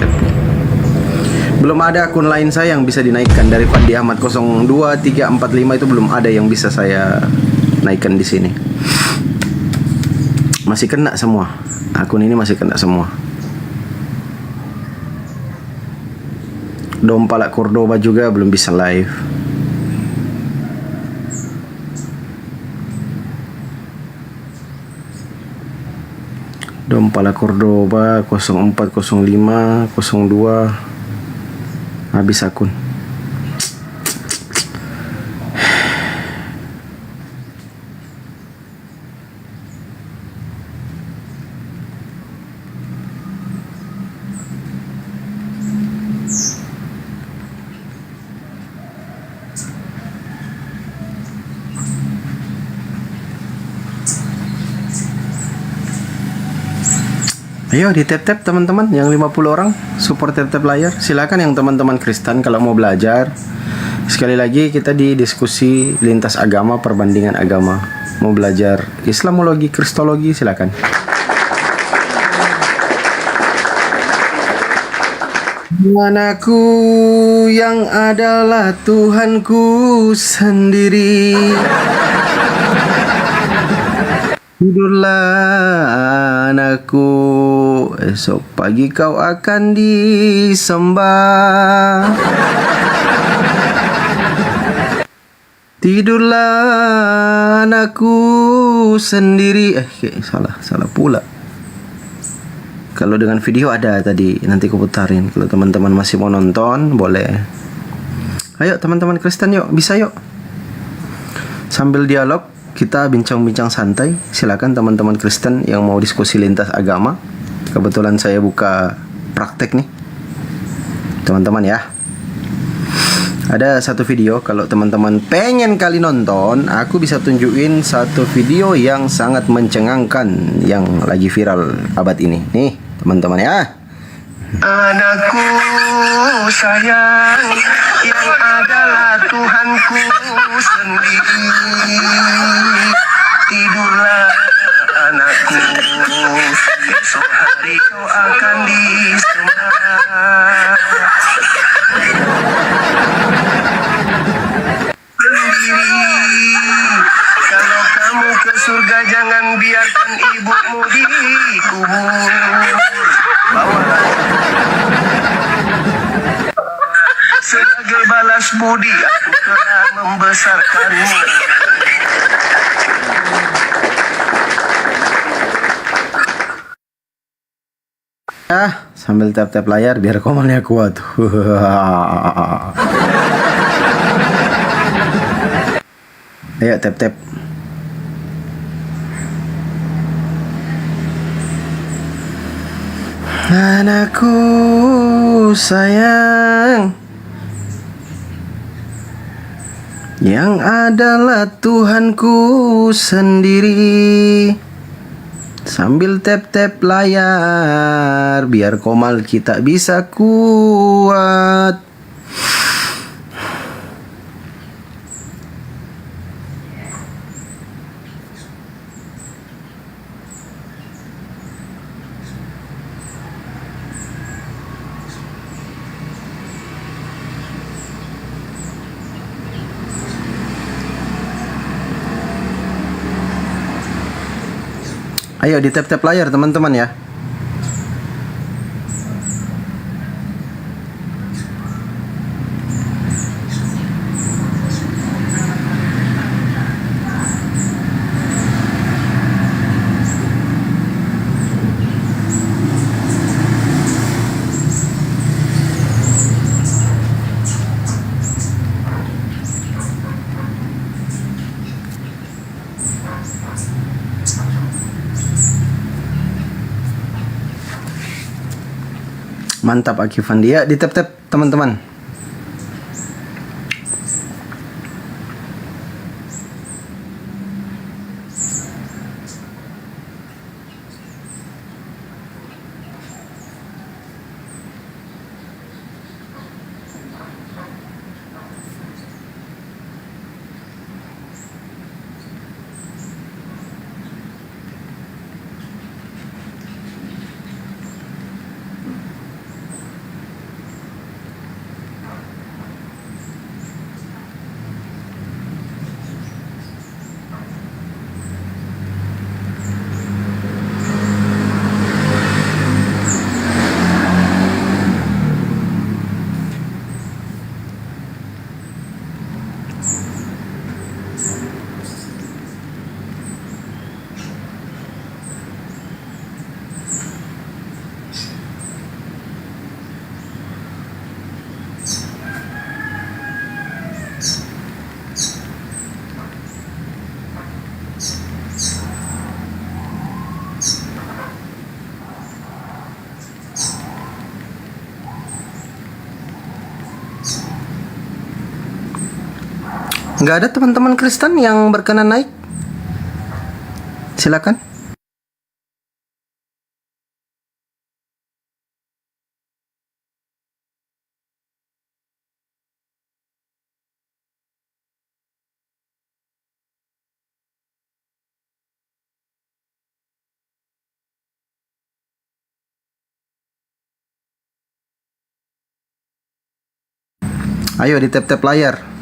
tap-tap. Belum ada akun lain saya yang bisa dinaikkan dari Fandi Ahmad 02345 itu belum ada yang bisa saya naikkan di sini. Masih kena semua. Akun ini masih kena semua. Dompala Cordoba juga belum bisa live. Dompala Cordoba 040502 habis akun. Ayo di tap-tap teman-teman yang 50 orang support tap-tap layar. Silakan yang teman-teman Kristen kalau mau belajar. Sekali lagi kita di diskusi lintas agama, perbandingan agama. Mau belajar Islamologi, Kristologi, silakan. Anakku yang adalah Tuhanku sendiri. Tidurlah anakku, esok pagi kau akan disembah. Tidurlah anakku sendiri. Salah pula. Kalau dengan video ada tadi, nanti aku putarin. Kalau teman-teman masih mau nonton, boleh. Ayo teman-teman Kristen, yuk, bisa yuk. Sambil dialog, kita bincang-bincang santai. Silakan teman-teman Kristen yang mau diskusi lintas agama. Kebetulan saya buka praktek nih, teman-teman ya. Ada satu video, kalau teman-teman pengen kali nonton, aku bisa tunjukin satu video yang sangat mencengangkan yang lagi viral abad ini. Nih, teman-teman ya. Anakku sayang, yang adalah Tuhanku sendiri. Tidurlah anakku, esok hari kau akan disembah. Kalau kamu ke surga jangan biarkan ibumu dikubur. Sebagai balas budi aku telah membesarkanmu. Sambil tap-tap layar biar komalnya kuat. Ayo tap-tap. Anakku sayang, yang adalah Tuhanku sendiri. Sambil tap-tap layar biar komal kita bisa kuat. Ayo di tap-tap layar teman-teman ya. Mantap Aki Fandi ya, di tap-tap teman-teman. Nggak ada teman-teman Kristen yang berkenan naik? Silakan. Ayo di tap-tap layar.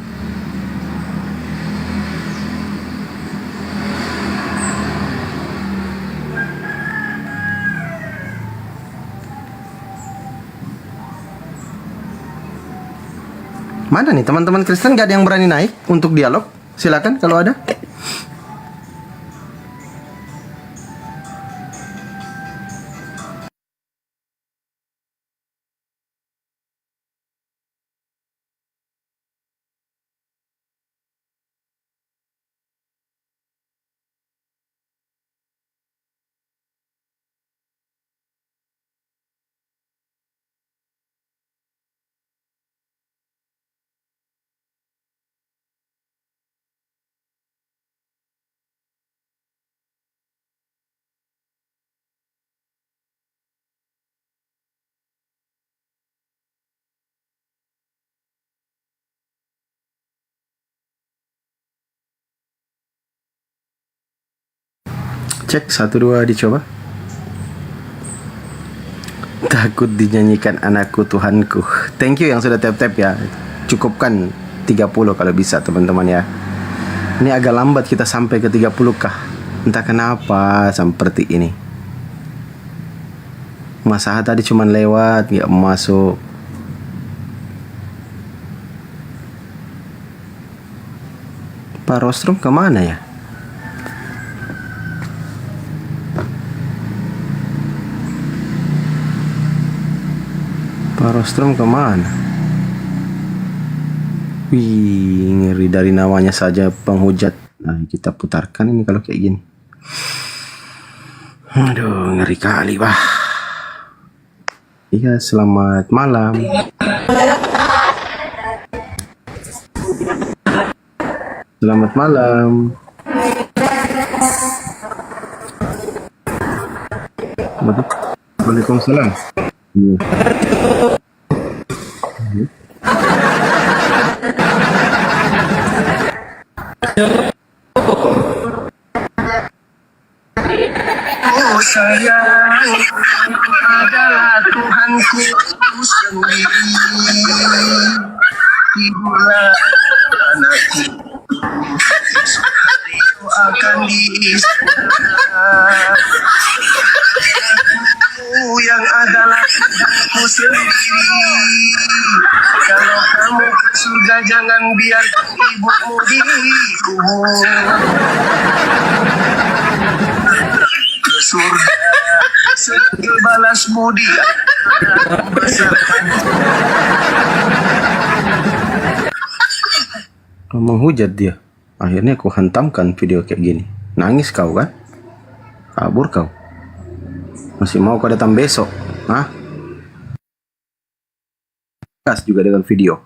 Mana nih teman-teman Kristen, gak ada yang berani naik untuk dialog? Silakan kalau ada. Cek 1 2 dicoba. Takut dinyanyikan anakku Tuhanku. Thank you yang sudah tap-tap ya. Cukupkan 30 kalau bisa teman-teman ya. Ini agak lambat kita sampai ke 30 kah. Entah kenapa seperti ini. Mas Aha tadi cuman lewat, nggak masuk. Pak Rostrum kemana ya? Pak Rostrum kemana? Wih, ngeri dari namanya saja penghujat. Nah, kita putarkan ini kalau kayak gini. Aduh, ngeri kali, wah. Iya, selamat malam. Selamat malam. Waalaikumsalam. Iya. Oh sayang, adalah Tuhanku sendiri. Tidurlah anakku, hariku akan diistirahat. Yang adalah Tuhanku sendiri. Kalau kamu ke surga jangan biar ibumu dikubur. Ke surga sebagai balas budi. Menghujat dia. Akhirnya aku hantamkan video kayak gini. Nangis kau kan? Kabur kau. Masih mau kau datang besok? Hah? Gas juga dengan video.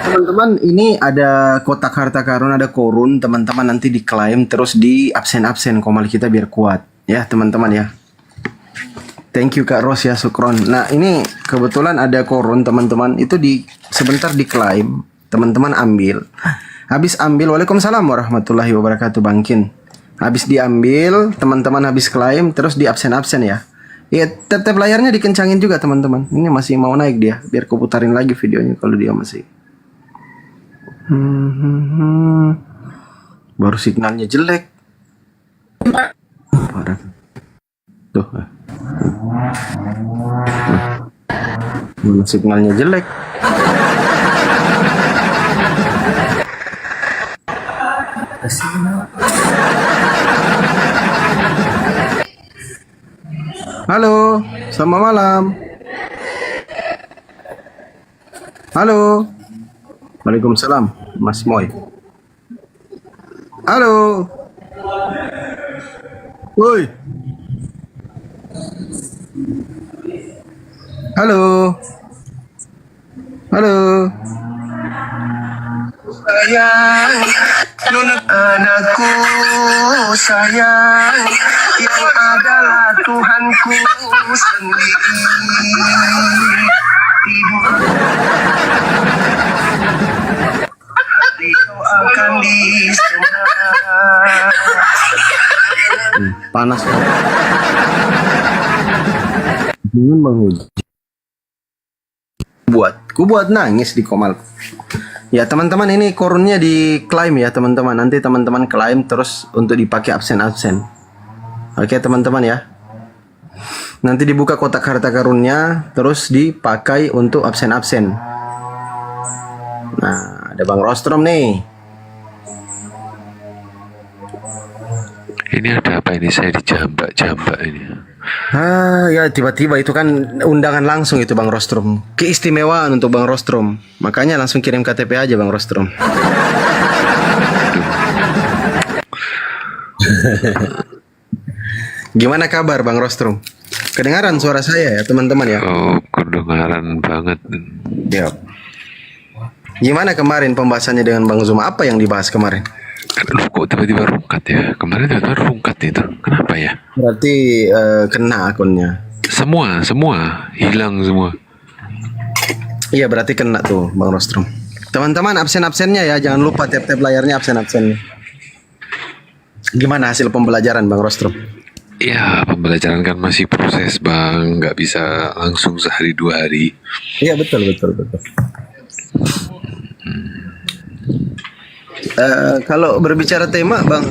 Teman-teman, ini ada kotak harta karun, ada korun. Teman-teman nanti diklaim terus di absen-absen komal kita biar kuat. Ya teman-teman ya. Thank you Kak Ros ya, Sukron. Nah ini kebetulan ada korun teman-teman. Itu sebentar diklaim. Teman-teman ambil. Habis ambil, waalaikumsalam warahmatullahi wabarakatuh Bangkin. Habis diambil, teman-teman habis klaim, terus di absen-absen ya. Ya, tap-tap layarnya dikencangin juga teman-teman. Ini masih mau naik dia, biar ku putarin lagi videonya kalau dia masih. Baru signalnya jelek. Parah. Tuh. Baru signalnya jelek. Halo, selamat malam. Halo. Waalaikumsalam, Mas Moy. Halo. Woi. Halo. Halo. Sayang, nona anakku sayang, yang adalah Tuhanku sendiri. Ibu akan disembah. Panas. Dingin bang hujan. Ku buat nangis di Komal. Ya teman-teman, ini korunnya diklaim ya teman-teman. Nanti teman-teman klaim terus untuk dipakai absen-absen. Oke teman-teman ya. Nanti dibuka kotak harta karunnya terus dipakai untuk absen-absen. Nah, ada Bang Rostrom nih. Ini ada apa ini? Saya dijambak-jambak ini. Ya tiba-tiba itu kan undangan langsung itu Bang Rostrom. Keistimewaan untuk Bang Rostrom. Makanya langsung kirim KTP aja Bang Rostrom. Gimana kabar Bang Rostrom? Kedengaran suara saya ya teman-teman ya? Oh, kedengaran banget. Ya. Gimana kemarin pembahasannya dengan Bang Zuma? Apa yang dibahas kemarin? Aduh, kok tiba-tiba rungkat ya? Kemarin tiba-tiba rungkat itu. Kenapa ya? Berarti kena akunnya. Semua hilang semua. Iya berarti kena tuh Bang Rostrom. Teman-teman absen-absennya ya, jangan lupa tap-tap layarnya absen-absennya. Gimana hasil pembelajaran Bang Rostrom? Ya, pembelajaran kan masih proses bang, nggak bisa langsung sehari 2 hari. Iya betul. Kalau berbicara tema, Bang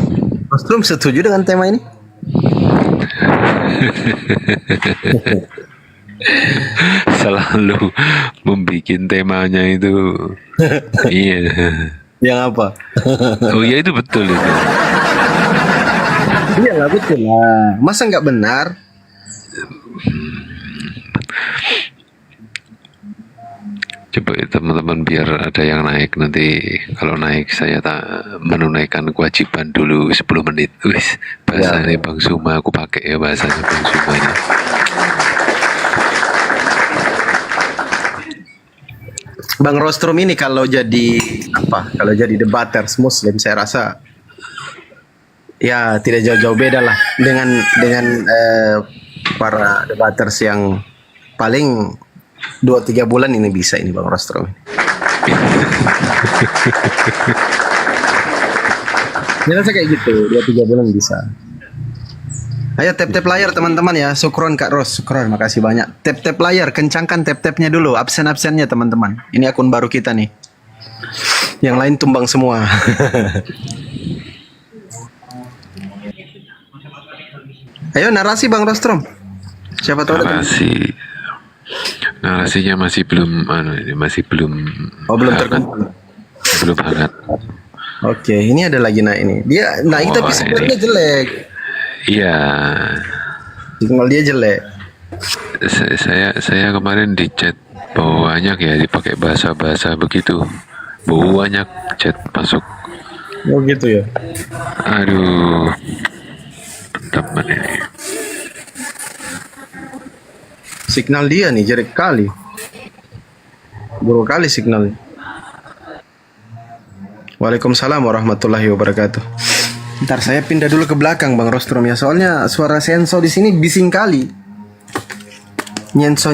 Rostrom setuju dengan tema ini? Selalu membikin temanya itu. Iya. Yang apa? Oh iya itu betul itu. Iya nggak betul lah. Masa nggak benar? Coba ya, teman-teman biar ada yang naik nanti. Kalau naik saya menunaikan kewajiban dulu 10 menit. Wis, bahasanya Bang Suma aku pakai ya, bahasanya Bang Suma ini. Bang Rostrom ini kalau jadi apa? Kalau jadi debaters Muslim saya rasa ya tidak jauh-jauh beda lah dengan para debaters yang paling 2-3 bulan ini bisa ini Bang Rostrom. Saya rasa kayak gitu 2-3 bulan bisa. Ayo tap-tap layar teman-teman ya. Syukron Kak Ros, syukron, makasih banyak. Tap-tap layar, kencangkan tap-tapnya dulu, absen-absennya teman-teman. Ini akun baru kita nih. Yang lain tumbang semua. Ayo narasi Bang Rostrom. Siapa tahu Narasinya masih belum masih belum. Oh, belum hangat. terkumpul. Belum hangat. Oke, ini ada lagi ini. Dia naik tapi sinyalnya jelek. Iya. Sinyal dia jelek. Saya kemarin di chat banyak ya dipakai bahasa begitu. Banyak chat masuk. Oh gitu ya. Aduh. Teman ini. Signal dia nih jelek kali. Buruk kali signal. Waalaikumsalam warahmatullahi wabarakatuh. Ntar saya pindah dulu ke belakang Bang Rostrom ya, soalnya suara senso di sini bising kali. Nyenso.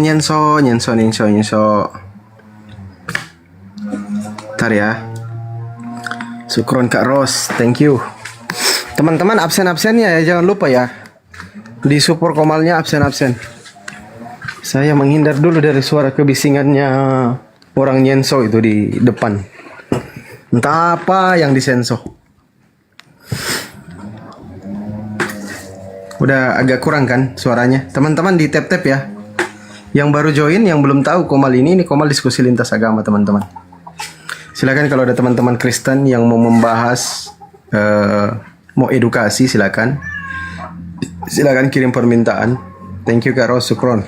Ntar ya. Syukron Kak Ros, thank you. Teman-teman absen-absennya ya, jangan lupa ya. Di support Komalnya absen-absen. Saya menghindar dulu dari suara kebisingannya orang nyenso itu di depan. Entah apa yang disenso. Udah agak kurang kan suaranya. Teman-teman di tap-tap ya. Yang baru join, yang belum tahu Komal ini Komal diskusi lintas agama teman-teman. Silakan kalau ada teman-teman Kristen yang mau membahas, mau edukasi silakan. Silakan kirim permintaan. Thank you Kak Ros, syukron.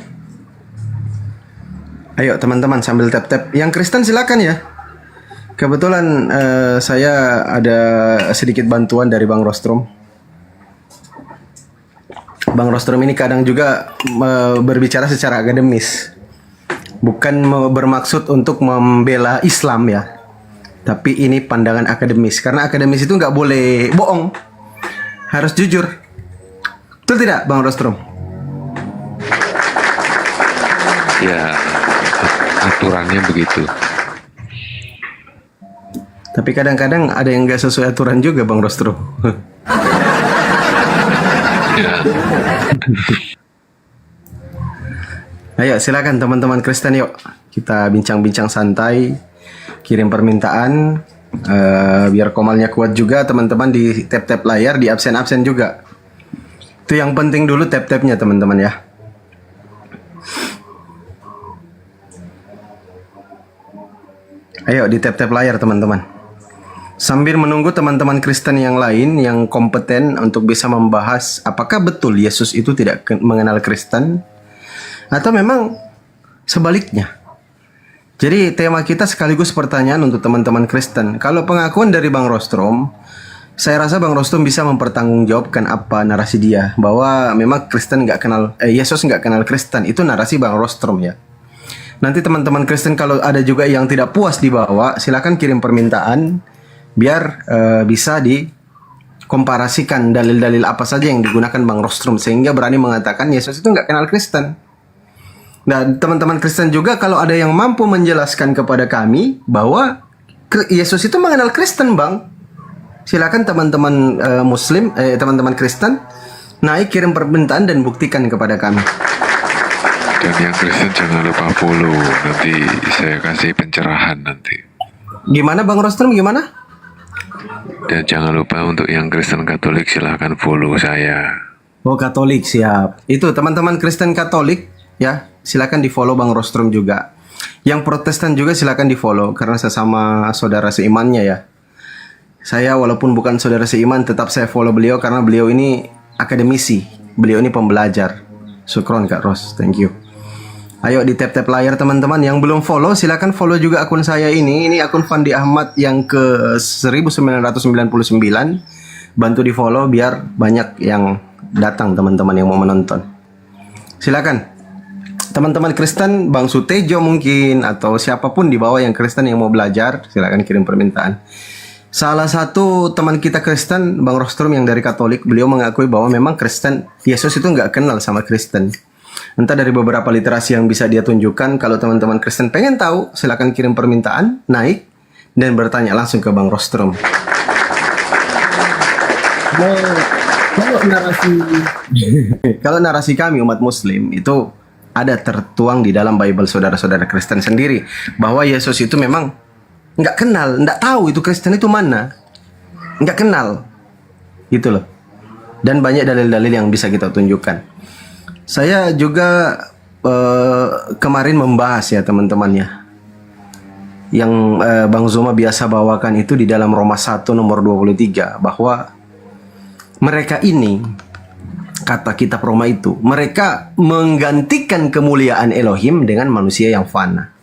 Ayo teman-teman sambil tap-tap. Yang Kristen silakan ya. Kebetulan saya ada sedikit bantuan dari Bang Rostrom. Bang Rostrom ini kadang juga berbicara secara akademis. Bukan bermaksud untuk membela Islam ya. Tapi ini pandangan akademis. Karena akademis itu nggak boleh bohong. Harus jujur. Betul tidak Bang Rostrom? Ya, aturannya begitu. Tapi kadang-kadang ada yang nggak sesuai aturan juga Bang Rostrom. Ya, Ayo silakan teman-teman Kristen, yuk kita bincang-bincang santai, kirim permintaan, biar komalnya kuat juga teman-teman, di tap-tap layar, di absen-absen juga. Itu yang penting dulu, tap-tapnya teman-teman ya. Ayo di tap-tap layar teman-teman. Sambil menunggu teman-teman Kristen yang lain yang kompeten untuk bisa membahas apakah betul Yesus itu tidak mengenal Kristen, atau memang sebaliknya. Jadi tema kita sekaligus pertanyaan untuk teman-teman Kristen. Kalau pengakuan dari Bang Rostrom, saya rasa Bang Rostrom bisa mempertanggungjawabkan apa narasi dia, bahwa memang Kristen nggak kenal, Yesus nggak kenal Kristen. Itu narasi Bang Rostrom ya. Nanti teman-teman Kristen kalau ada juga yang tidak puas dibawa, silakan kirim permintaan biar bisa dikomparasikan dalil-dalil apa saja yang digunakan Bang Rostrom sehingga berani mengatakan Yesus itu nggak kenal Kristen. Dan teman-teman Kristen juga kalau ada yang mampu menjelaskan kepada kami bahwa Yesus itu mengenal Kristen, Bang. Silakan teman-teman Muslim, teman-teman Kristen naik kirim permintaan dan buktikan kepada kami. dan yang Kristen jangan lupa follow. Nanti saya kasih pencerahan nanti. Gimana Bang Rostrom, gimana? Dan jangan lupa untuk yang Kristen Katolik silahkan follow saya. Oh, Katolik, siap. Itu teman-teman Kristen Katolik ya, silakan di follow Bang Rostrom juga. Yang Protestan juga silakan di follow karena sesama saudara seimannya ya. Saya walaupun bukan saudara seiman, tetap saya follow beliau karena beliau ini akademisi, beliau ini pembelajar. Syukron Kak Ros, thank you. Ayo di tap-tap layar teman-teman. Yang belum follow silakan follow juga akun saya ini. Ini akun Fandi Ahmad yang ke 1999. Bantu di follow biar banyak yang datang teman-teman yang mau menonton. Silakan. Teman-teman Kristen, Bang Sutejo mungkin, atau siapapun di bawah yang Kristen yang mau belajar, silakan kirim permintaan. Salah satu teman kita Kristen, Bang Rostrom yang dari Katolik, beliau mengakui bahwa memang Kristen, Yesus itu nggak kenal sama Kristen. Entah dari beberapa literasi yang bisa dia tunjukkan. Kalau teman-teman Kristen pengen tahu, silakan kirim permintaan, naik, dan bertanya langsung ke Bang Rostrom. Kalau narasi kami umat Muslim itu ada tertuang di dalam Bible saudara-saudara Kristen sendiri, bahwa Yesus itu memang nggak kenal, nggak tahu itu Kristen itu mana, nggak kenal, gitu loh. Dan banyak dalil-dalil yang bisa kita tunjukkan. Saya juga kemarin membahas ya teman-teman ya, yang Bang Zuma biasa bawakan itu di dalam Roma 1 nomor 23, bahwa mereka ini, kata kitab Roma itu, mereka menggantikan kemuliaan Elohim dengan manusia yang fana.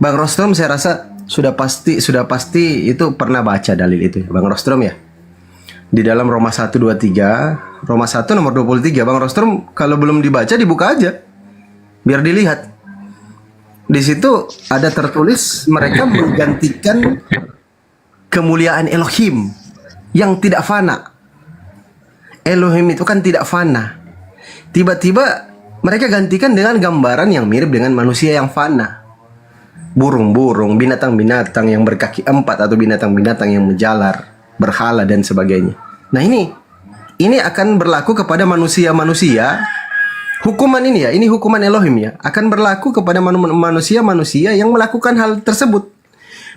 Bang Rostrom saya rasa sudah pasti itu pernah baca dalil itu, Bang Rostrom ya. Di dalam Roma 1:23, Roma 1 nomor 23, Bang Rostrom kalau belum dibaca dibuka aja. Biar dilihat. Di situ ada tertulis mereka menggantikan kemuliaan Elohim yang tidak fana. Elohim itu kan tidak fana. Tiba-tiba mereka gantikan dengan gambaran yang mirip dengan manusia yang fana. Burung-burung, binatang-binatang yang berkaki 4 atau binatang-binatang yang menjalar, berhala dan sebagainya. Nah ini akan berlaku kepada manusia-manusia. Hukuman ini ya, ini hukuman Elohim ya, akan berlaku kepada manusia-manusia yang melakukan hal tersebut.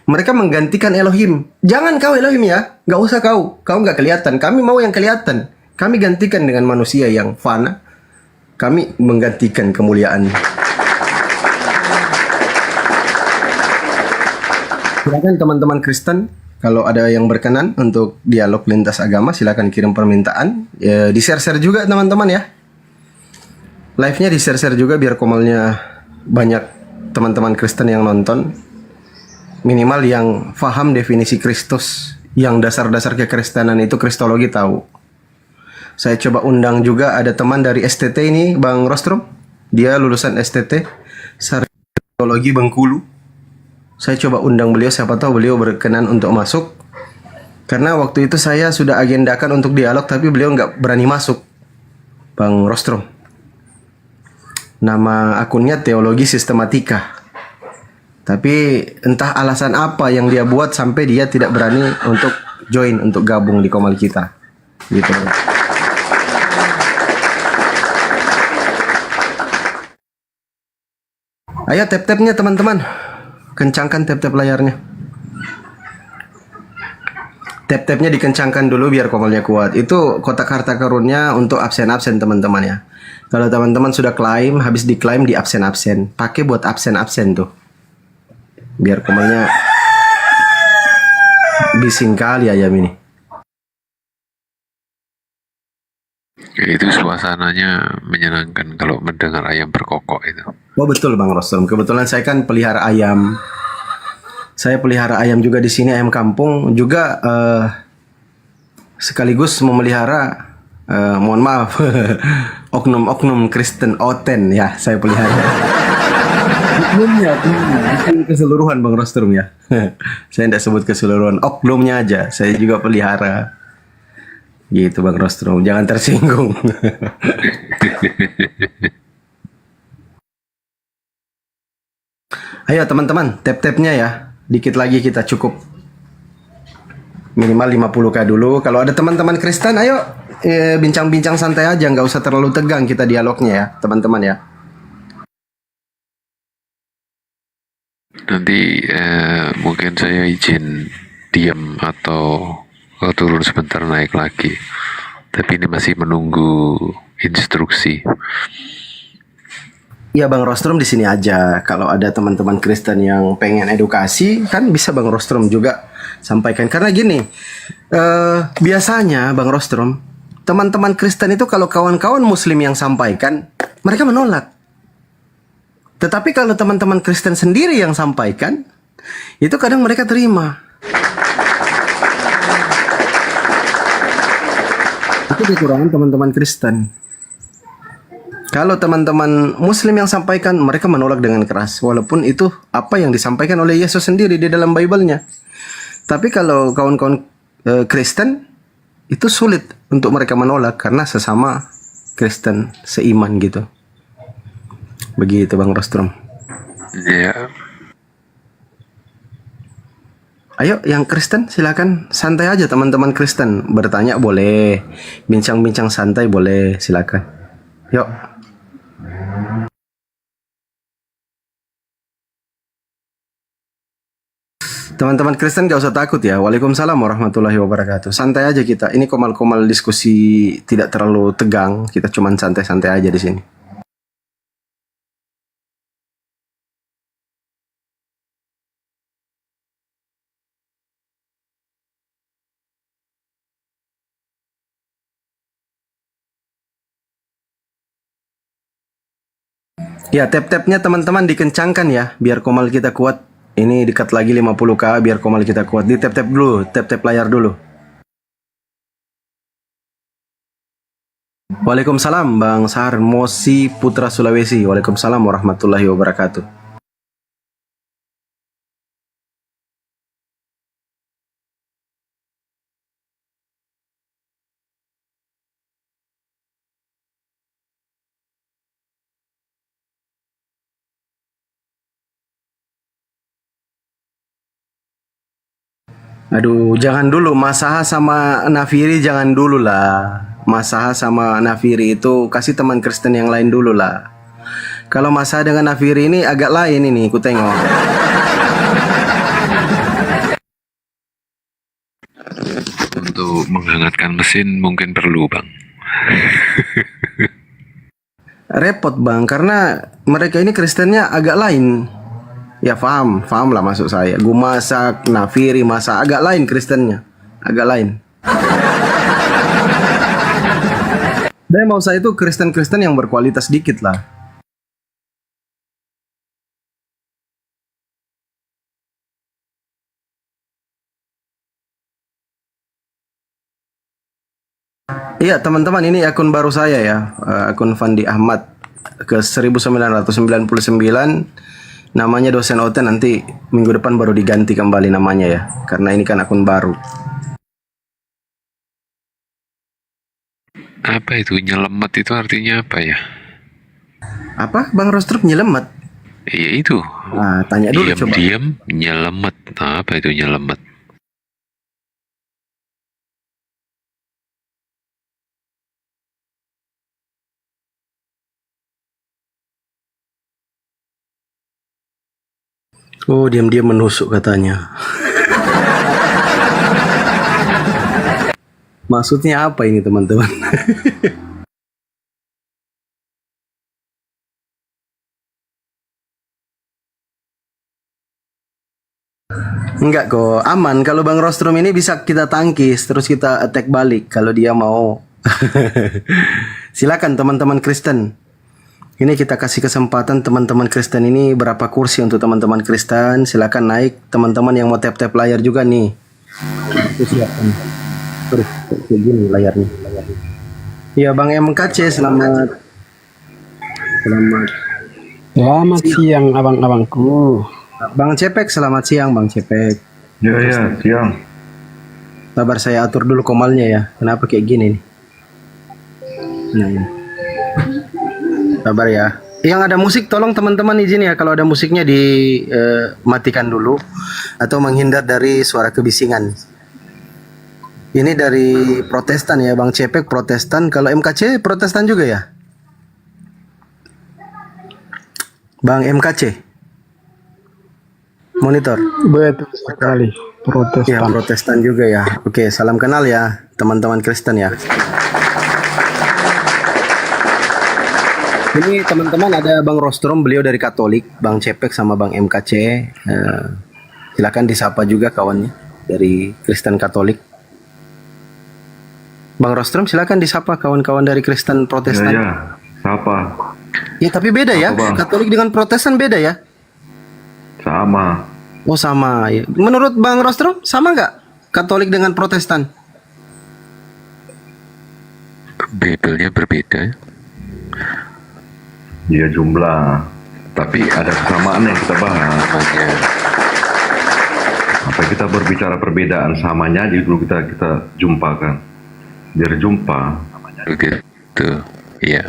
Mereka menggantikan Elohim. Jangan kau Elohim ya, nggak usah kau nggak kelihatan. Kami mau yang kelihatan. Kami gantikan dengan manusia yang fana. Kami menggantikan kemuliaan. Silakan teman-teman Kristen, kalau ada yang berkenan untuk dialog lintas agama, silakan kirim permintaan. Di-share-share juga teman-teman ya. Live-nya di-share-share juga biar komalnya banyak teman-teman Kristen yang nonton. Minimal yang paham definisi Kristus, yang dasar-dasar kekristenan itu kristologi tahu. Saya coba undang juga ada teman dari STT ini, Bang Rostrom. Dia lulusan STT. Teologi Bengkulu. Saya coba undang beliau, siapa tahu beliau berkenan untuk masuk. Karena waktu itu saya sudah agendakan untuk dialog, tapi beliau nggak berani masuk, Bang Rostrom. Nama akunnya Teologi Sistematika. Tapi entah alasan apa yang dia buat sampai dia tidak berani untuk join, untuk gabung di Komal kita. Gitu. Ayo tap-tapnya teman-teman. Kencangkan tap-tap layarnya. Tap-tapnya dikencangkan dulu biar komalnya kuat. Itu kotak harta karunnya untuk absen-absen teman-teman ya. Kalau teman-teman sudah klaim, habis diklaim di absen-absen. Pakai buat absen-absen tuh. Biar komalnya bising kali ayam ini. Itu suasananya menyenangkan kalau mendengar ayam berkokok itu. Oh betul Bang Rostrom. Kebetulan saya kan pelihara ayam. Saya pelihara ayam juga di sini, ayam kampung. Juga sekaligus memelihara, mohon maaf, oknum-oknum Kristen Oten ya. Saya pelihara. Oknumnya, bukan keseluruhan Bang Rostrom ya. Saya tidak sebut keseluruhan, oknumnya aja. Saya juga pelihara. Gitu Bang Rostrom, jangan tersinggung. Ayo teman-teman, tap-tapnya ya. Dikit lagi kita cukup. Minimal 50k dulu. Kalau ada teman-teman Kristen, ayo bincang-bincang santai aja, nggak usah terlalu tegang kita dialognya ya, teman-teman ya. Nanti mungkin saya izin diam atau turun sebentar naik lagi. Tapi ini masih menunggu instruksi. Ya Bang Rostrom di sini aja. Kalau ada teman-teman Kristen yang pengen edukasi, kan bisa Bang Rostrom juga sampaikan. Karena gini, biasanya Bang Rostrom, teman-teman Kristen itu kalau kawan-kawan Muslim yang sampaikan, mereka menolak. Tetapi kalau teman-teman Kristen sendiri yang sampaikan, itu kadang mereka terima. Itu kekurangan teman-teman Kristen. Kalau teman-teman Muslim yang sampaikan, mereka menolak dengan keras. Walaupun itu apa yang disampaikan oleh Yesus sendiri di dalam Bible-nya. Tapi kalau kawan-kawan Kristen, itu sulit untuk mereka menolak karena sesama Kristen seiman gitu. Begitu Bang Rostrom. Ya. Ayo yang Kristen silakan, santai aja teman-teman Kristen. Bertanya boleh, bincang-bincang santai boleh, silakan. Yuk. Teman-teman Kristen gak usah takut ya. Waalaikumsalam warahmatullahi wabarakatuh. Santai aja kita. Ini komal-komal diskusi tidak terlalu tegang. Kita cuman santai-santai aja di sini. Ya, tap-tapnya teman-teman dikencangkan ya, biar komal kita kuat. Ini dekat lagi 50k, biar komal kita kuat. Di tap-tap dulu, tap-tap layar dulu. Waalaikumsalam Bang Sahar Mosi Putra Sulawesi. Waalaikumsalam warahmatullahi wabarakatuh. Aduh, jangan dulu. Masaha sama Nafiri jangan dulu lah. Masaha sama Nafiri itu kasih teman Kristen yang lain dulu lah. Kalau Masaha dengan Nafiri ini agak lain ini, ku tengok. Untuk menghangatkan mesin mungkin perlu, Bang. Repot Bang, karena mereka ini Kristennya agak lain. Ya paham lah maksud saya. Gue masak, Nafiri masak, agak lain Kristennya, agak lain. Dan mau saya itu Kristen-Kristen yang berkualitas dikit lah. Iya teman-teman, ini akun baru saya ya, akun Fandi Ahmad ke 1999. Namanya dosen OT nanti minggu depan baru diganti kembali namanya ya. Karena ini kan akun baru. Apa itu nyelemet itu artinya apa ya? Apa? Bang Rostrup nyelemet? Iya itu. Nah, tanya dulu coba. Diam-diam nyelemet. Apa itu nyelemet? Oh, diam-diam menusuk katanya. Maksudnya apa ini teman-teman? Enggak kok, aman. Kalau Bang Rostrum ini bisa kita tangkis, terus kita attack balik kalau dia mau. Silakan teman-teman Kristen. Ini kita kasih kesempatan teman-teman Kristen ini berapa kursi untuk teman-teman Kristen. Silakan naik teman-teman yang mau tap-tap layar juga nih. Itu silakan. Terus kayak gini layarnya. Iya Bang MKC selamat. Selamat. Selamat siang abang-abangku. Bang Cepek selamat siang Bang Cepek. Ya, siang. Sabar saya atur dulu komalnya ya. Kenapa kayak gini nih? Nah, ini. Sabar ya. Yang ada musik tolong teman-teman izin ya kalau ada musiknya dimatikan dulu atau menghindar dari suara kebisingan. Ini dari Protestan ya Bang Cepek Protestan. Kalau MKC Protestan juga ya? Bang MKC. Monitor. Betul sekali. Ya, Protestan. Protestan juga ya. Oke, salam kenal ya teman-teman Kristen ya. Ini teman-teman ada Bang Rostrum, beliau dari Katolik, Bang Cepek sama Bang MKC. Silakan disapa juga kawannya dari Kristen Katolik. Bang Rostrum silakan disapa kawan-kawan dari Kristen Protestan. Ya, siapa? Ya tapi beda ya, Apa, Bang? Katolik dengan Protestan beda ya. Sama. Oh sama ya. Menurut Bang Rostrum sama nggak Katolik dengan Protestan? Bibelnya berbeda. Iya jumlah. Tapi ada kesamaan yang kita bahas. Namanya Apa kita berbicara perbedaan samanya aja dulu kita jumpakan. Biar jumpa. begitu. Iya.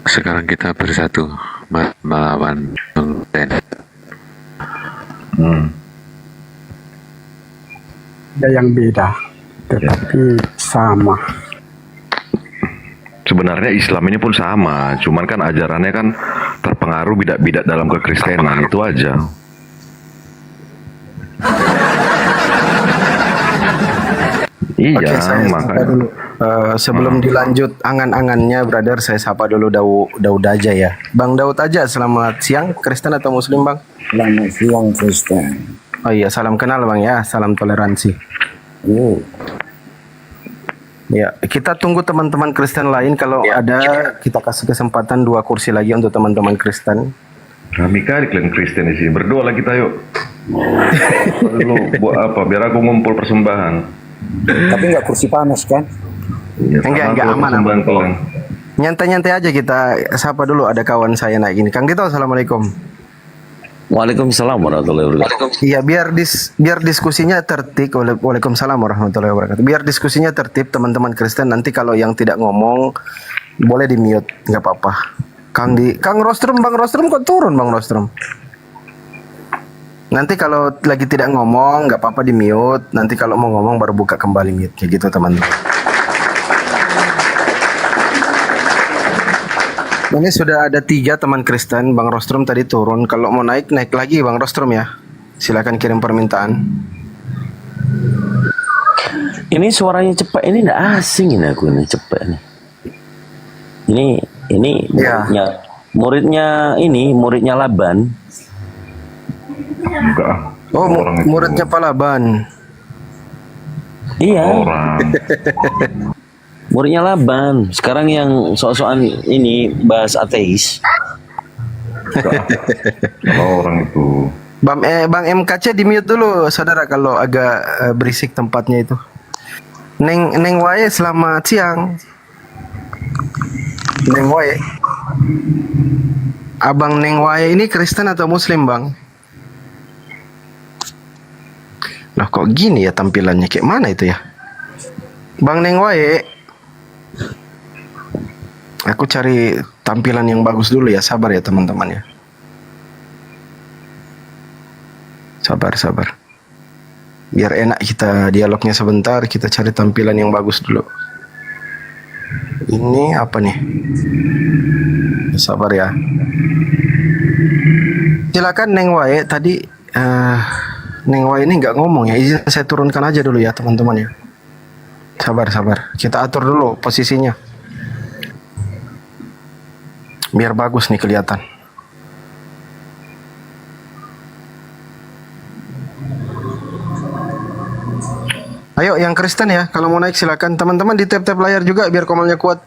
Sekarang kita bersatu melawan konten. Ada yang beda, tetapi sama. Sebenarnya Islam ini pun sama, cuman kan ajarannya kan terpengaruh bidak-bidak dalam kekristenan itu aja. Iya, Oke, saya sapa makanya. dulu. Sebelum dilanjut angan-angannya, brother, saya sapa dulu Daud aja ya. Bang Daud aja, selamat siang, Kristen atau Muslim, Bang? Selamat siang Kristen. Oh iya, salam kenal, Bang ya, salam toleransi. Oh, Ya, kita tunggu teman-teman Kristen lain. Kalau ada, kita kasih kesempatan 2 kursi lagi untuk teman-teman Kristen. Kami kali kalian Kristen di sini. Berdoa lah kita yuk. Dulu buat apa? Biar aku ngumpul persembahan. tapi nggak kursi panas kan? Ya, Enggak, sama aman, persembahan aman. kalian. Nyantai-nyantai aja kita sapa dulu. Ada kawan saya naik ini. Kang Dito, assalamualaikum. Waalaikumsalam warahmatullahi wabarakatuh. Iya, biar diskusinya tertib. Waalaikumsalam warahmatullahi wabarakatuh. Biar diskusinya tertib teman-teman Kristen. Nanti kalau yang tidak ngomong boleh di mute, nggak apa-apa. Kang Rostrum, Bang Rostrum kok turun Bang Rostrum? Nanti kalau lagi tidak ngomong nggak apa-apa di mute. Nanti kalau mau ngomong baru buka kembali mute kayak gitu teman-teman. Ini sudah ada 3 teman Kristen. Bang Rostrum tadi turun. Kalau mau naik lagi Bang Rostrum ya. Silakan kirim permintaan. Ini suaranya cepat, ini enggak asing ini aku ini cepat nih. Ini Ya. muridnya Laban. Enggak. Oh, Orang itu. muridnya Palaban. Iya, Orang. muridnya Laban. Sekarang yang sok-sokan ini bahas ateis. Kalau orang itu. Bang MKC di mute dulu saudara kalau agak berisik tempatnya itu. Neng Waye selamat siang. Neng Waye. Abang Neng Wae ini Kristen atau Muslim, Bang? Loh, kok gini ya tampilannya? Kayak mana itu ya? Bang Neng Wae. Aku cari tampilan yang bagus dulu ya. Sabar ya teman-teman ya. Sabar. Biar enak kita dialognya sebentar, kita cari tampilan yang bagus dulu. Ini apa nih? Sabar ya. Silakan Neng Wae. Tadi Neng Wae ini nggak ngomong ya. Izin saya turunkan aja dulu ya teman-teman ya. Sabar. Kita atur dulu posisinya. Biar bagus nih kelihatan. Ayo yang Kristen ya, kalau mau naik silakan. Teman-teman di tap-tap layar juga biar komalnya kuat.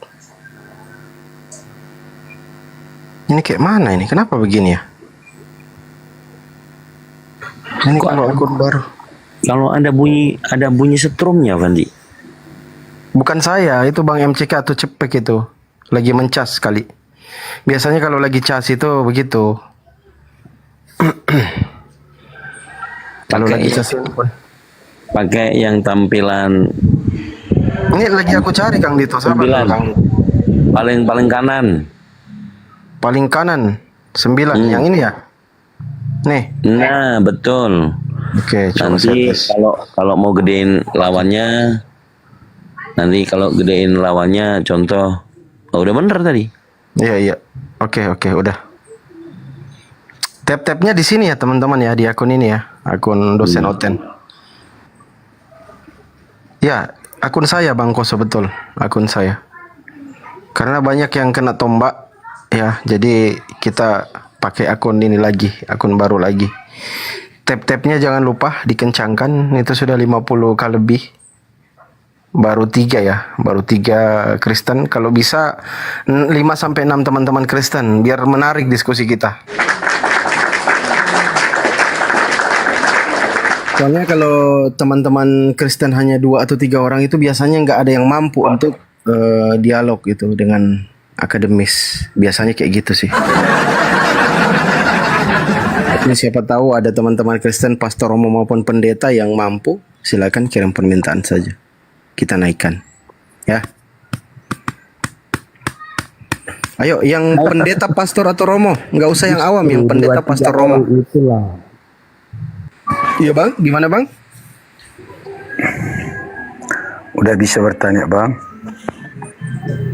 Ini kayak mana ini? Kenapa begini ya? Ini kalau akun baru. Kalau ada bunyi setrumnya, Fandi. Bukan saya, itu Bang MCK atau Cepek itu. Lagi mencas kali. Biasanya kalau lagi cas itu begitu. Kalau lagi cas itu pun. Pakai yang tampilan Ini lagi aku cari Kang Dito. Sabar dulu, Kang. paling kanan. Paling kanan 9 yang ini ya. Nih. Nah, betul. Oke, coba saya Nanti tes. kalau mau gedein lawannya, contoh, udah bener tadi. Iya. Oke, udah. Tap-tapnya di sini ya teman-teman ya, di akun ini ya, akun dosen Oten. Ya, akun saya Bang Koso, betul, akun saya. Karena banyak yang kena tombak ya, jadi kita pakai akun ini lagi, akun baru lagi. Tap-tapnya jangan lupa dikencangkan, itu sudah 50k lebih. Baru 3 ya, baru 3 Kristen. Kalau bisa 5-6 teman-teman Kristen, biar menarik diskusi kita. Soalnya kalau teman-teman Kristen hanya 2 atau 3 orang itu biasanya nggak ada yang mampu untuk dialog gitu dengan akademis. Biasanya kayak gitu sih. Tapi siapa tahu ada teman-teman Kristen, pastor Romo maupun pendeta yang mampu, silakan kirim permintaan saja. Kita naikkan. Ya. Ayo, yang pendeta, pastor atau Romo, nggak usah yang awam, yang pendeta, pastor Romo. Itulah. Iya Bang, gimana Bang? Udah bisa bertanya, Bang?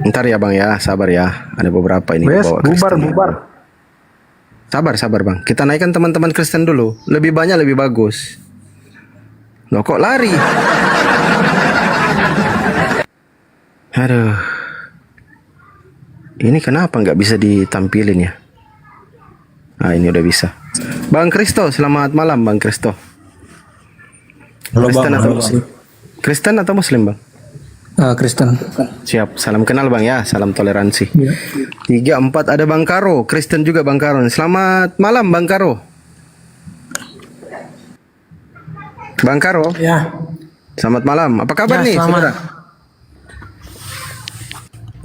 Ntar ya Bang ya, sabar ya. Ada beberapa ini Wes, bawa bubar. Sabar Bang. Kita naikkan teman-teman Kristen dulu. Lebih banyak lebih bagus. Loh kok lari? Aduh. Ini kenapa nggak bisa ditampilin ya? Ini udah bisa. Bang Kristo, selamat malam Bang Kristo. Halo Kristen Bang, atau Muslim? Kristen atau Muslim Bang? Kristen. Siap, salam kenal Bang ya, salam toleransi. Ya. 3, 4 ada Bang Karo, Kristen juga Bang Karo. Selamat malam Bang Karo. Bang Karo. Ya. Selamat malam. Apa kabar Ya, nih, selamat. saudara?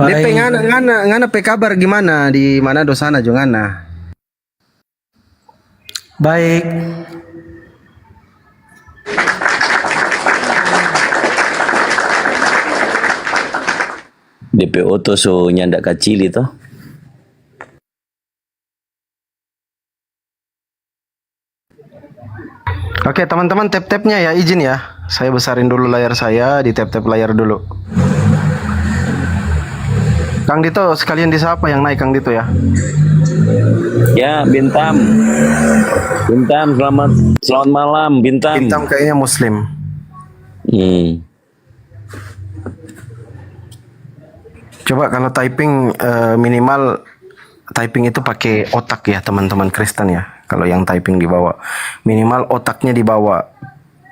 DP ngana pe kabar gimana di mana dosana jongana? Baik. DPO tuh so nyandak kecil itu. Oke, teman-teman tap-tapnya ya, izin ya. Saya besarin dulu layar saya, di tap-tap layar dulu. Kang Dito, sekalian disapa yang naik Kang Dito ya. Ya, Bintam, selamat malam, Bintam. Bintang kayaknya Muslim. Coba kalau typing minimal typing itu pakai otak ya teman-teman Kristen ya. Kalau yang typing dibawa minimal otaknya dibawa.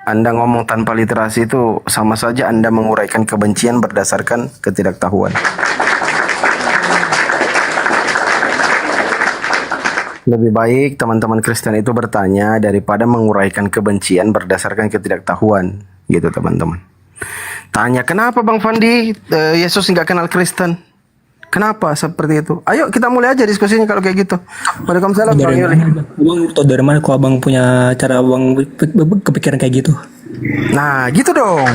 Anda ngomong tanpa literasi itu sama saja Anda menguraikan kebencian berdasarkan ketidaktahuan. Lebih baik teman-teman Kristen itu bertanya daripada menguraikan kebencian berdasarkan ketidaktahuan, gitu teman-teman. Tanya kenapa Bang Fandi Yesus nggak kenal Kristen? Kenapa seperti itu? Ayo kita mulai aja diskusinya kalau kayak gitu. Waalaikumsalam Bang Dari Yuli. mana? Abang tau dari mana kok abang punya cara abang kepikiran kayak gitu? Nah, gitu dong.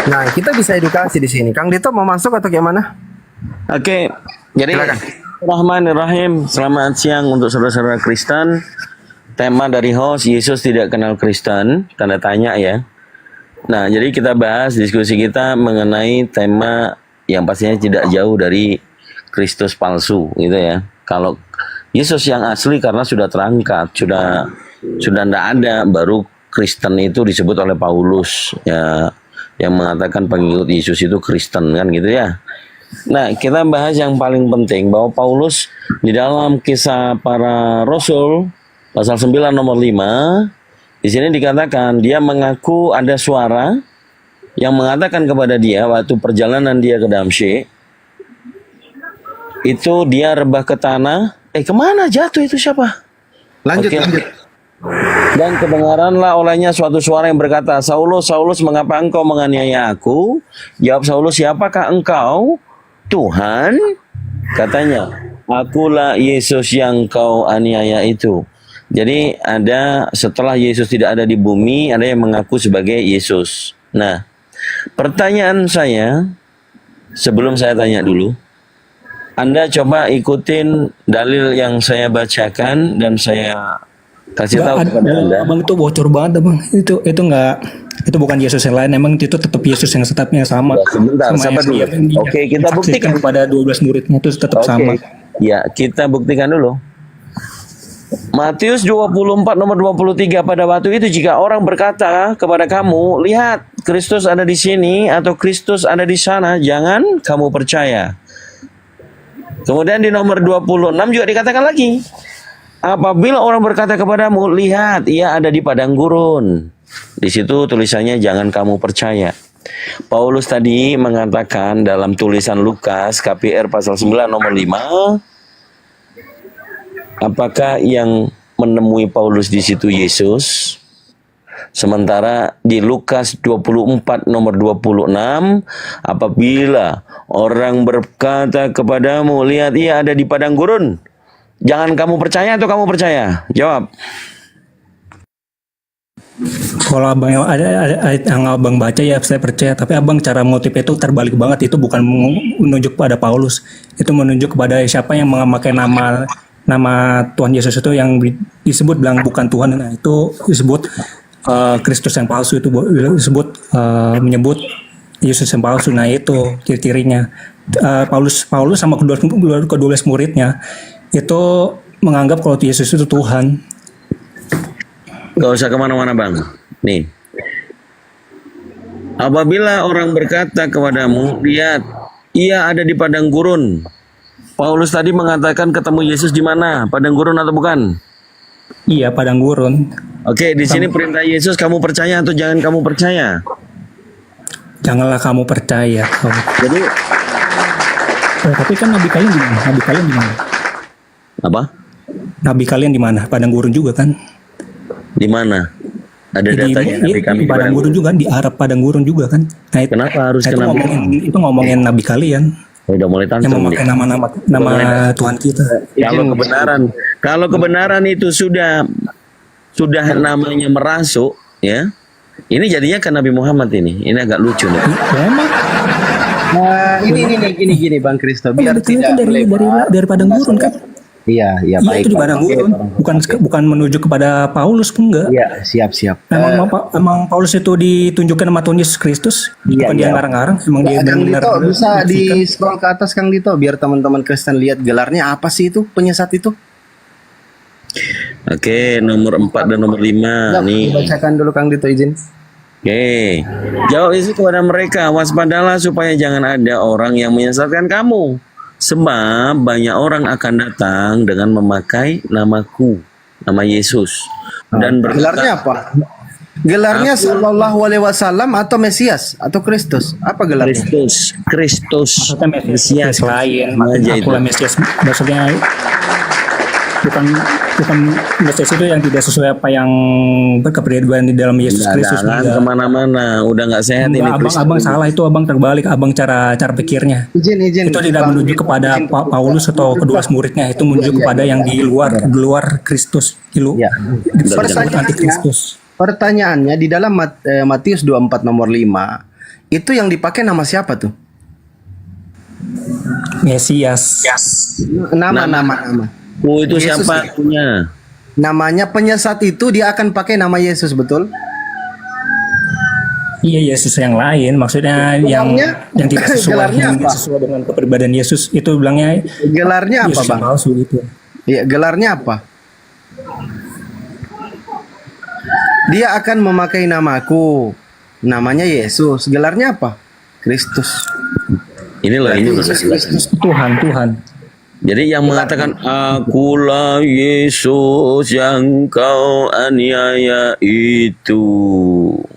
Nah, kita bisa edukasi di sini. Kang Dito mau masuk atau gimana? Oke, jadi Silakan. Bismillahirrahmanirrahim. Selamat siang untuk saudara-saudara Kristen. Tema dari host, Yesus tidak kenal Kristen, tanda tanya ya. Nah, jadi kita bahas diskusi kita mengenai tema yang pastinya tidak jauh dari Kristus palsu gitu ya. Kalau Yesus yang asli karena sudah terangkat, sudah tidak ada, baru Kristen itu disebut oleh Paulus ya, yang mengatakan pengikut Yesus itu Kristen kan gitu ya. Nah, kita bahas yang paling penting bahwa Paulus di dalam Kisah Para Rasul pasal 9 nomor 5 di sini dikatakan dia mengaku ada suara yang mengatakan kepada dia waktu perjalanan dia ke Damsyik itu dia rebah ke tanah. Kemana jatuh itu siapa? Lanjut, Oke. lanjut. Dan kedengaranlah olehnya suatu suara yang berkata, Saulus, Saulus, mengapa engkau menganiaya aku? Jawab Saulus, siapakah engkau? Tuhan, katanya, akulah Yesus yang kau aniaya itu. Jadi ada setelah Yesus tidak ada di bumi, ada yang mengaku sebagai Yesus. Nah, pertanyaan saya, sebelum saya tanya dulu, Anda coba ikutin dalil yang saya bacakan dan saya kasih tahu kepada Anda. Abang itu bocor banget abang. Itu nggak, itu bukan Yesus yang lain. Emang itu tetap Yesus yang tetapnya sama. Ya, sebentar, Sama sabar yang dulu. dia Oke, kita saksikan buktikan. kepada 12 muridnya itu tetap sama. Ya, kita buktikan dulu. Matius 24 nomor 23, pada waktu itu jika orang berkata kepada kamu, lihat Kristus ada di sini atau Kristus ada di sana, jangan kamu percaya. Kemudian di nomor 26 juga dikatakan lagi, apabila orang berkata kepadamu, lihat ia ada di padang gurun, di situ tulisannya jangan kamu percaya. Paulus tadi mengatakan dalam tulisan Lukas KPR pasal 9 nomor 5, apakah yang menemui Paulus di situ Yesus? Sementara di Lukas 24 nomor 26, apabila orang berkata kepadamu, lihat ia ada di padang gurun, jangan kamu percaya atau kamu percaya? Jawab. Kalau abang ada ayat yang abang baca ya saya percaya, tapi abang cara motif itu terbalik banget. Itu bukan menunjuk pada Paulus, itu menunjuk kepada siapa yang memakai nama Tuhan Yesus itu yang disebut bilang bukan Tuhan. Nah itu disebut Kristus yang palsu, itu disebut menyebut Yesus yang palsu. Nah itu ciri-cirinya. Paulus sama kedua 12 muridnya itu menganggap kalau Yesus itu Tuhan. Gak usah kemana-mana bang. Nih, apabila orang berkata kepadamu, lihat ia ada di padang gurun. Paulus tadi mengatakan ketemu Yesus di mana? Padang gurun atau bukan? Iya, padang gurun. Oke, di sini perintah Yesus, kamu percaya atau jangan kamu percaya? Janganlah kamu percaya. Jadi Tapi kan nabi kalian di mana? Nabi kalian di mana? apa? Nabi kalian di mana? Padang gurun juga kan? Di mana? Ada datanya nabi kami di padang gurun juga, di Arab padang gurun juga kan? Nah, Kenapa harus itu ke nabi? ngomongin nabi kalian Udah mulai yang tantrum memakai nih. nama Tuhan kita. Kalau kebenaran itu sudah namanya merasuk, ya. Ini jadinya ke Nabi Muhammad ini. Ini agak lucu nih. Ya, emang Gini Bang Kristo, biar nabi kalian tidak kan dari padang gurun kan? Iya, Iya baik. itu di padang gurun, bukan menuju kepada Paulus pun enggak. Iya, siap. Emang Paulus itu ditunjukkan sama Tuhan Yesus Kristus, bukan dia ngarang-ngarang, emang dia Kang benar. Dito bisa di scroll ke atas Kang Dito biar teman-teman Kristen lihat gelarnya apa sih itu penyesat itu. Oke, nomor 4 dan nomor 5 nih. Bacakan dulu Kang Dito izin. Oke. Jawab Yesus kepada mereka, waspadalah supaya jangan ada orang yang menyesatkan kamu. Sebab banyak orang akan datang dengan memakai namaku, nama Yesus. Dan Gelarnya apa? Gelarnya Sallallahu Alaihi Wasallam atau Mesias atau Kristus? Apa gelarnya? Kristus. Maksudnya Mesias lain, Aja itu. akulah Mesias, maksudnya bukan bukan Mesias itu yang tidak sesuai apa yang berkepribadian di dalam Yesus Kristus. Jangan kemana-mana, udah nggak sehat ini. Abang salah itu, abang terbalik, abang cara pikirnya. Izin. Itu tidak menuju kepada Paulus atau kedua muridnya, itu menuju kepada yang di luar Kristus, Ya. anti Kristus. Pertanyaannya di dalam Matius 24 nomor 5 itu yang dipakai nama siapa tuh? Mesias. Nama. Oh, itu Yesus siapa punya? Namanya penyesat itu dia akan pakai nama Yesus, betul? Iya, Yesus yang lain, maksudnya yang tidak sesuai, yang tidak sesuai dengan kepribadian Yesus, itu bilangnya Gelarnya apa, Yesus Bang? yang palsu gitu. Iya, gelarnya apa? Dia akan memakai namaku. Namanya Yesus. Gelarnya apa? Kristus. Ini loh, ini udah jelas. Tuhan. Jadi yang mengatakan akulah Yesus yang kau aniaya itu.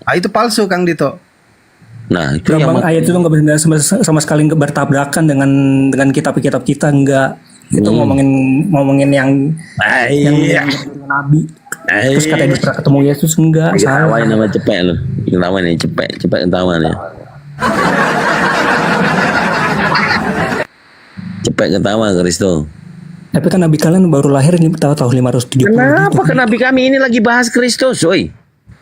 Itu palsu, Kang Dito. Nah, itu yang Bang, ayat itu nggak benar sama sekali nggak bertabrakan dengan kitab-kitab kita, enggak. Itu ngomongin yang nabi. Terus kata dia pernah ketemu Yesus, enggak, salah. Ketawain nama cepet lu. Ketawain nih, cepet ketahuan ya. Cepet ketawa Kristo. Tapi kan nabi kalian baru lahir tahun 570. Kenapa ke nabi kami ini lagi bahas Kristus, woi?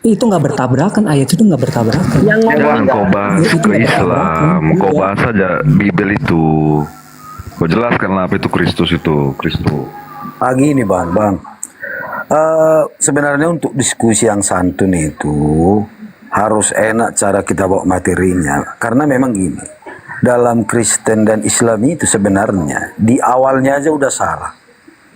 Itu nggak bertabrakan, ayat itu nggak bertabrakan. Yang Jangan kau bahas Itu ke nggak Islam, bertabrakan. kau bahas saja Bibel itu. Kau jelaskan apa itu Kristus itu, Kristus. Gini bang. Sebenarnya untuk diskusi yang santun itu harus enak cara kita bawa materinya. Karena memang gini, dalam Kristen dan Islam itu sebenarnya di awalnya aja udah salah.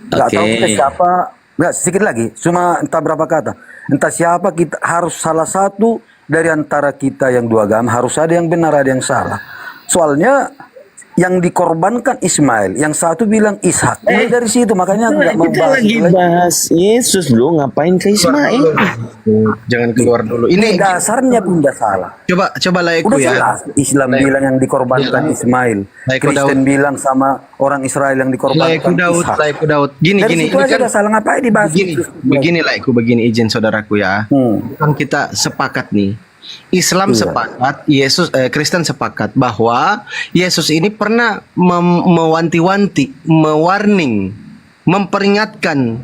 Gak tahu kita siapa, nggak sedikit lagi, cuma entah berapa kata. Entah siapa, kita harus salah satu dari antara kita yang dua agama, harus ada yang benar, ada yang salah. Soalnya yang dikorbankan Ismail, yang satu bilang Ishak. Dari situ makanya nggak mau kita bahas lagi itu lagi. bahas Yesus, lu ngapain ke Ismail? Jangan keluar dulu. Ini Ini dasarnya pun udah salah. coba laiku Udah ya. jelas Islam bilang yang dikorbankan Ismail, Laiku Kristen bilang sama orang Israel yang dikorbankan Ishak. Laiku Daud. Gini. Dari situ Ini aja kan udah salah, ngapain dibahas? begini laiku, begini izin saudaraku ya. Kan kita sepakat nih. Islam sepakat, Kristen sepakat bahwa Yesus ini pernah mewanti-wanti, mewarning, memperingatkan,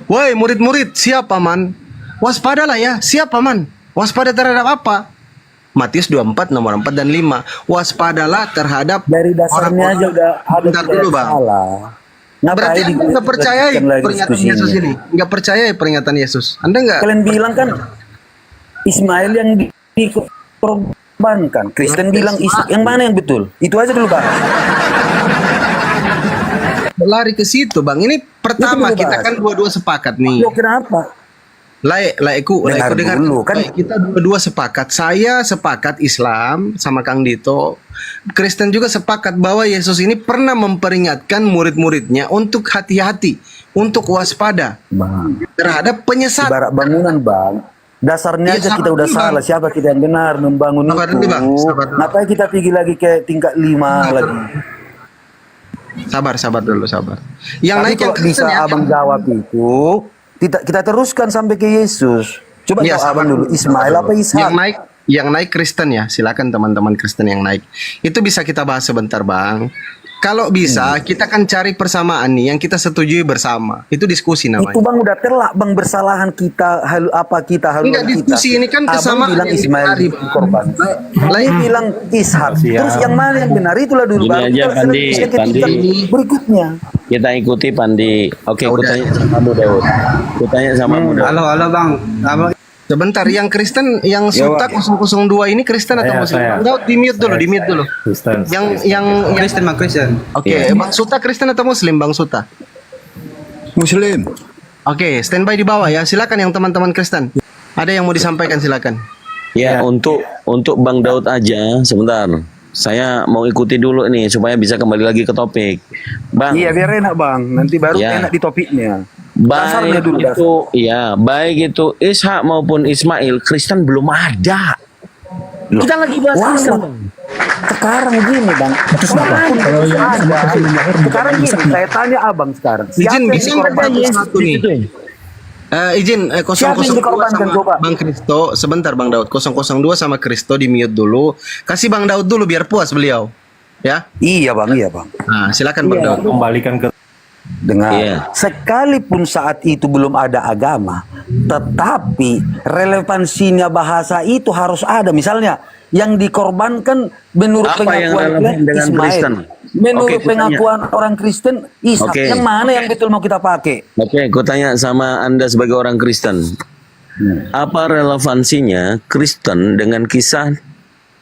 woi murid-murid, siapa man? Waspadalah ya, siapa man? Waspada terhadap apa? Matius 24 nomor 4 dan 5. Waspadalah terhadap Dari dasarnya aja udah ada Bentar dulu, Bang. salah. Berarti Anda nggak percayai peringatan Yesus ini? Nggak percayai peringatan Yesus? Anda nggak? Kalian bilang kan Ismail yang dikorbankan, Kristen bilang Ishak. Yang mana yang betul? Itu aja dulu Bang. Lari ke situ, Bang. Ini pertama Itu dulu, kita Bang. kan dua-dua sepakat nih. Lo kenapa? Laiku dengar dulu, kan. Kita dua-dua sepakat. Saya sepakat Islam sama Kang Dito. Kristen juga sepakat bahwa Yesus ini pernah memperingatkan murid-muridnya untuk hati-hati, untuk waspada Bang. terhadap penyesat. Ibarat bangunan Bang. Dasarnya Iya, aja kita sabar udah dulu, Bang. salah. Siapa kita yang benar membangun Sabar itu? dulu, Bang. Sabar dulu. Ngapain kita pergi lagi ke tingkat 5 lagi? Sabar dulu, sabar. Yang Tapi naik yang kalau bisa Kristen ya. abang jawab itu, kita teruskan sampai ke Yesus. Coba Iya, jawab sabar abang dulu. dulu. Ismail apa Ishak? Yang naik Kristen ya, silakan teman-teman Kristen yang naik. Itu bisa kita bahas sebentar, Bang. Kalau bisa, kita kan cari persamaan nih yang kita setujui bersama. Itu diskusi namanya. Itu Bang udah telak Bang, bersalahan kita haluan Enggak, kita. diskusi ini kan kesamaan Abang bilang yang Ismail dicari, Bang. korban. Lain bilang Ishak. Terus yang mana yang benar itulah dulu. Ini Baru aja, kita Pandi, selesai ke Pandi. tingkat berikutnya. Kita ikuti Pandi. Oke, aku tanya sama Mu Daud. Aku tanya sama Mu Daud. Halo Bang. Sebentar, yang Kristen, yang Suta 002 ini Kristen atau Muslim? Daud, di mute dulu. Kristen. Yang Kristen Bang Kristen. Oke, Bang Suta Kristen atau Muslim, Bang Suta? Muslim. Oke, standby di bawah ya. Silakan yang teman-teman Kristen. Ada yang mau disampaikan, silakan. Ya, untuk Bang Daud aja sebentar. Saya mau ikuti dulu nih supaya bisa kembali lagi ke topik. Bang, Iya biar enak Bang. Nanti baru Ya. enak di topiknya. Dasarnya baik dulu, itu, ya, baik itu Ishak maupun Ismail, Kristen belum ada. Kita lagi bahas Kristen, Bang. Sekarang gini bang, Kalau yang sama sebelum lahir sekarang gini, saya tanya abang sekarang, siapa Izin yang bisa dikorbankan? nggak satu nih? Izin Siapa yang 002 dikorbankan, sama coba? Bang Kristo. Sebentar Bang Daud. 002 sama Kristo di mute dulu. Kasih Bang Daud dulu biar puas beliau. Ya. Iya bang, iya bang. Nah, silakan Bang Daud. Kembalikan ke Dengar, Iya. sekalipun saat itu belum ada agama, tetapi relevansinya bahasa itu harus ada. Misalnya, yang dikorbankan menurut Apa yang pengakuan relevan dengan Kristen? Menurut Oke, kutanya. pengakuan orang Kristen, Ishak. Oke. Yang mana yang betul mau kita pakai? Oke, aku tanya sama Anda sebagai orang Kristen. Apa relevansinya Kristen dengan kisah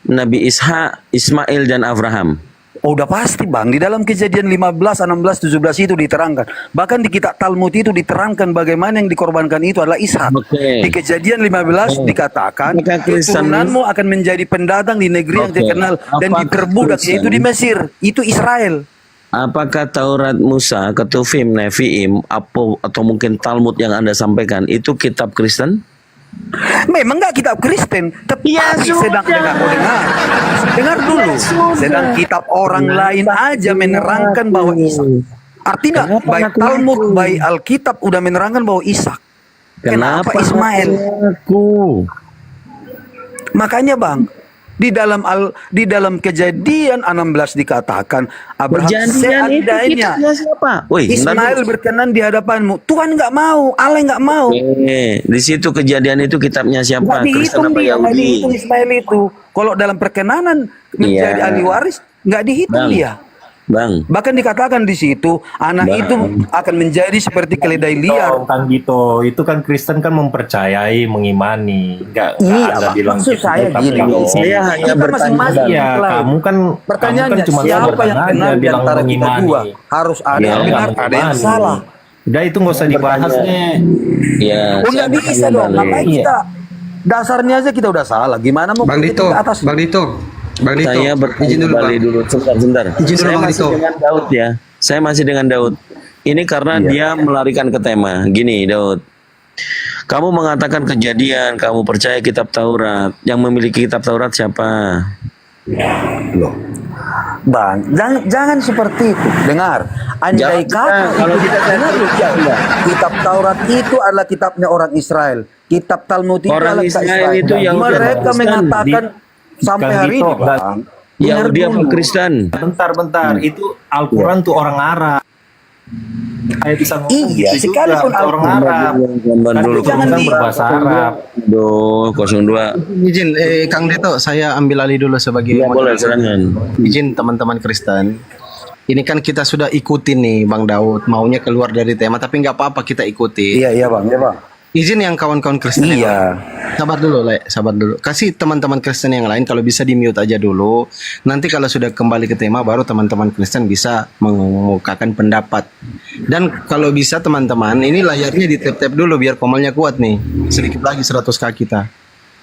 Nabi Ishak, Ismail dan Abraham? Oh, udah pasti bang, di dalam Kejadian 15, 16, 17 itu diterangkan. Bahkan di kitab Talmud itu diterangkan bagaimana yang dikorbankan itu adalah Ishak. Oke. Di Kejadian 15 dikatakan, Maka Kristen- keturunanmu akan menjadi pendatang di negeri yang Oke. terkenal dan Apakah diperbudak, Kristen- yaitu di Mesir. Itu Israel. Apakah Taurat Musa, Ketuvim, Neviim, atau mungkin Talmud yang Anda sampaikan itu kitab Kristen? Memang nggak kitab Kristen, tetapi Ya sedang sudah. dengar dulu, sedang kitab orang lain aja menerangkan bahwa Ishak. Artinya Kenapa baik ngaku-ngaku? Talmud, baik Alkitab udah menerangkan bahwa Ishak. Kenapa Ismail? Aku? Makanya bang, di dalam Kejadian 16 dikatakan Abraham Perjanjian itu seandainya kitabnya siapa? Wih, Ismail berkenan di hadapanmu, Tuhan nggak mau, Allah nggak mau. di situ Kejadian itu kitabnya siapa? Nggak Kristen dihitung apa dia, nggak Yahudi? dihitung Ismail itu. Kalau dalam perkenanan menjadi Iya. ahli waris, nggak dihitung Bang. dia. Bang, Bahkan dikatakan di situ anak Bang. itu akan menjadi seperti keledai liar. Kang Gito, itu kan Kristen kan mempercayai, mengimani, nggak Iya, ada Pak. bilang Maksud gitu, saya tapi gini, kalau- saya hanya Kita bertanya. masing-masing Iya, klaim. kamu kan Pertanyaannya, cuma siapa sabar yang aja benar di bilang antara kita mengimani. dua? Harus ada Iya, yang benar, nggak ada yang mengimani. salah. Udah itu nggak usah dibahas nih. ya. Oh nggak saya bisa bertanya dong, balik. ngapain kita dasarnya aja kita udah salah. Gimana mau Bang kita Dito, ke atas? Bang Dito. Bang Dito. Saya bertanya Izin dulu, kembali Bang. dulu, sebentar. Izin dulu, Saya Bang masih Dito. dengan Daud ya. Saya masih dengan Daud. Ini karena Iya. dia melarikan ke tema. Gini, Daud. Kamu mengatakan Kejadian, kamu percaya kitab Taurat. Yang memiliki kitab Taurat siapa? Loh. Bang, jangan seperti itu. Dengar, andai Jangan, kata kalau itu- kita dengar lu, jangan. Kitab Taurat itu adalah kitabnya orang Israel. Kitab Talmud itu Orang adalah kitab Israel itu Yahudi Mereka atau Kristen? mengatakan sampai Kang hari Dito, ini, Bang. Yahudi apa dulu. Kristen? Bentar, itu Al-Quran tuh orang Arab. Saya bisa ngomong Iya, gitu sekalipun juga, orang Arab. Gambar Kan dulu. itu kan berbahasa Arab. Aduh, 02. Izin Kang Dito, saya ambil alih dulu sebagai Ya, boleh, moderator. silakan. Izin teman-teman Kristen. Ini kan kita sudah ikutin nih Bang Daud, maunya keluar dari tema tapi nggak apa-apa kita ikuti. Iya, Bang. Iya, Bang. Izin yang kawan-kawan Kristen yang Iya. lain. Sabar dulu, Le. Sabar dulu. Kasih teman-teman Kristen yang lain kalau bisa di-mute aja dulu. Nanti kalau sudah kembali ke tema baru teman-teman Kristen bisa mengemukakan pendapat. Dan kalau bisa teman-teman, ini layarnya di-tap-tap dulu biar komalnya kuat nih. Sedikit lagi 100K kita.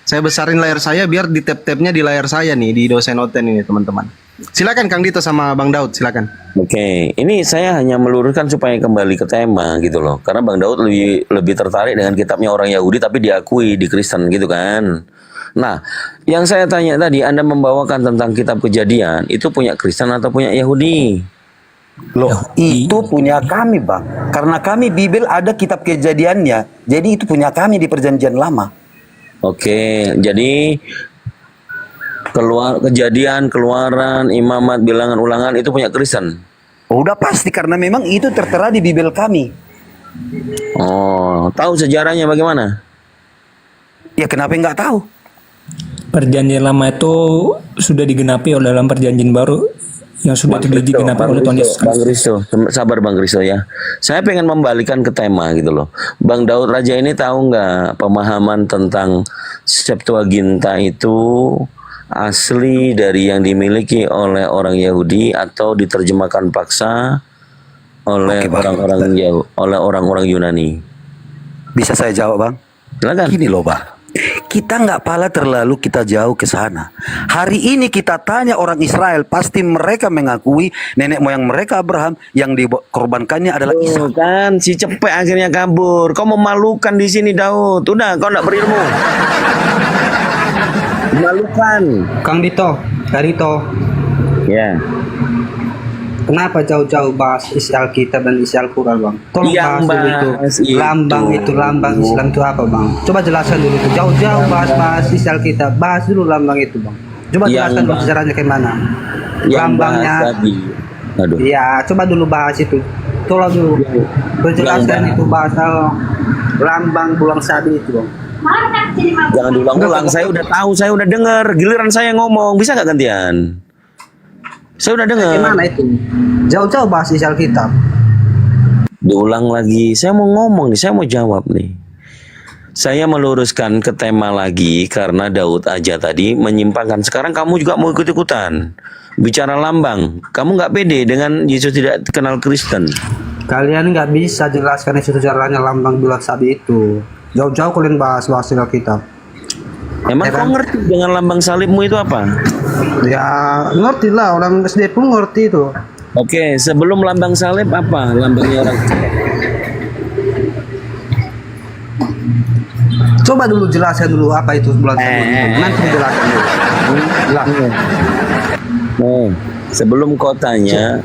Saya besarin layar saya biar di-tap-tapnya di layar saya nih, di dosen noten ini teman-teman. Silakan Kang Dito sama Bang Daud, silakan. Oke, ini saya hanya meluruskan supaya kembali ke tema gitu loh. Karena Bang Daud lebih tertarik dengan kitabnya orang Yahudi tapi diakui di Kristen gitu kan. Nah, yang saya tanya tadi, Anda membawakan tentang kitab Kejadian, itu punya Kristen atau punya Yahudi? Loh, itu punya kami, Bang. Karena kami Bible ada kitab Kejadiannya. Jadi itu punya kami di Perjanjian Lama. Oke, jadi Kejadian, Keluaran, Imamat, Bilangan, Ulangan itu punya Kristen. Oh, udah pasti karena memang itu tertera di Bible kami. Oh, tahu sejarahnya bagaimana? Ya kenapa nggak tahu? Perjanjian lama itu sudah digenapi oleh dalam perjanjian baru yang sudah digenapi oleh Tuhan Yesus Bang Kristus. Kristo, sabar Bang Kristo ya. Saya pengen membalikan ke tema gitu loh. Bang Daud Raja ini tahu nggak pemahaman tentang Septuaginta itu asli dari yang dimiliki oleh orang Yahudi atau diterjemahkan paksa oleh Oke, Bang. oleh orang-orang Yunani? Bisa saya jawab, Bang? Silakan. Gini loh, Bang. Kita nggak pala terlalu kita jauh ke sana. Hari ini kita tanya orang Israel, pasti mereka mengakui nenek moyang mereka Abraham yang dikorbankannya adalah Ishak. Kan si cepet akhirnya kabur. Kau memalukan di sini Daud. Udah kau nggak berilmu. Memalukan. Kang Dito, Karito, Ya. kenapa jauh-jauh bahas isi Alkitab dan isi Al-Quran, Bang? Tolong Yang bahas dulu bahas itu. itu. Lambang Islam itu apa, Bang? Coba jelaskan dulu itu. Jauh-jauh bahas isi Alkitab, bahas dulu lambang itu, Bang. Coba Yang jelaskan dulu bahas- sejarahnya kayak mana. Yang Lambangnya. bahas tadi. Aduh. Iya, coba dulu bahas itu. Tolong dulu. Berjelaskan Yang itu bahas lambang bulan sabi itu, Bang. Jangan diulang-ulang. Saya udah tahu, saya udah dengar. Giliran saya ngomong, bisa nggak gantian? Saya udah dengar. Gimana itu? Jauh-jauh bahas isi Alkitab. Diulang lagi. Saya mau ngomong nih, saya mau jawab nih. Saya meluruskan ke tema lagi karena Daud aja tadi menyimpangkan. Sekarang kamu juga mau ikut-ikutan. Bicara lambang. Kamu nggak pede dengan Yesus tidak kenal Kristen. Kalian nggak bisa jelaskan itu sejarahnya lambang bulan sabi itu. Jauh-jauh kalian bahas isi Alkitab. Emang Ya kau kan? ngerti dengan lambang salibmu itu apa? Ya ngerti lah, orang SD pun ngerti itu. Oke, sebelum lambang salib apa lambangnya orang? Coba dulu jelaskan dulu apa itu bulan sabi itu. Nanti jelaskan dulu. Jelaskan. Sebelum kau tanya,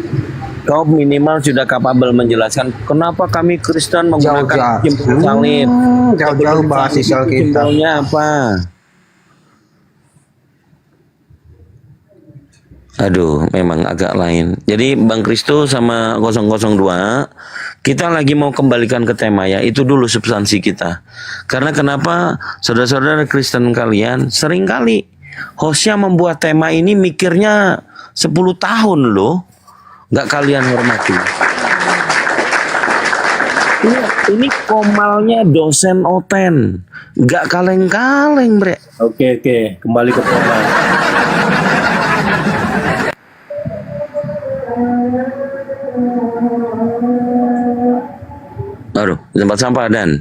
kau minimal sudah kapabel menjelaskan kenapa kami Kristen menggunakan simbol salib. Jauh-jauh bahas isi Alkitab. Simbolnya apa? Aduh, memang agak lain. Jadi Bang Kristo sama 002, kita lagi mau kembalikan ke tema ya. Itu dulu substansi kita. Karena kenapa saudara-saudara Kristen kalian seringkali hostnya membuat tema ini mikirnya 10 tahun loh. Nggak kalian hormati. Ini komalnya dosen Oten. Nggak kaleng-kaleng, bre. Oke, kembali ke tema. Aduh, tempat sampah dan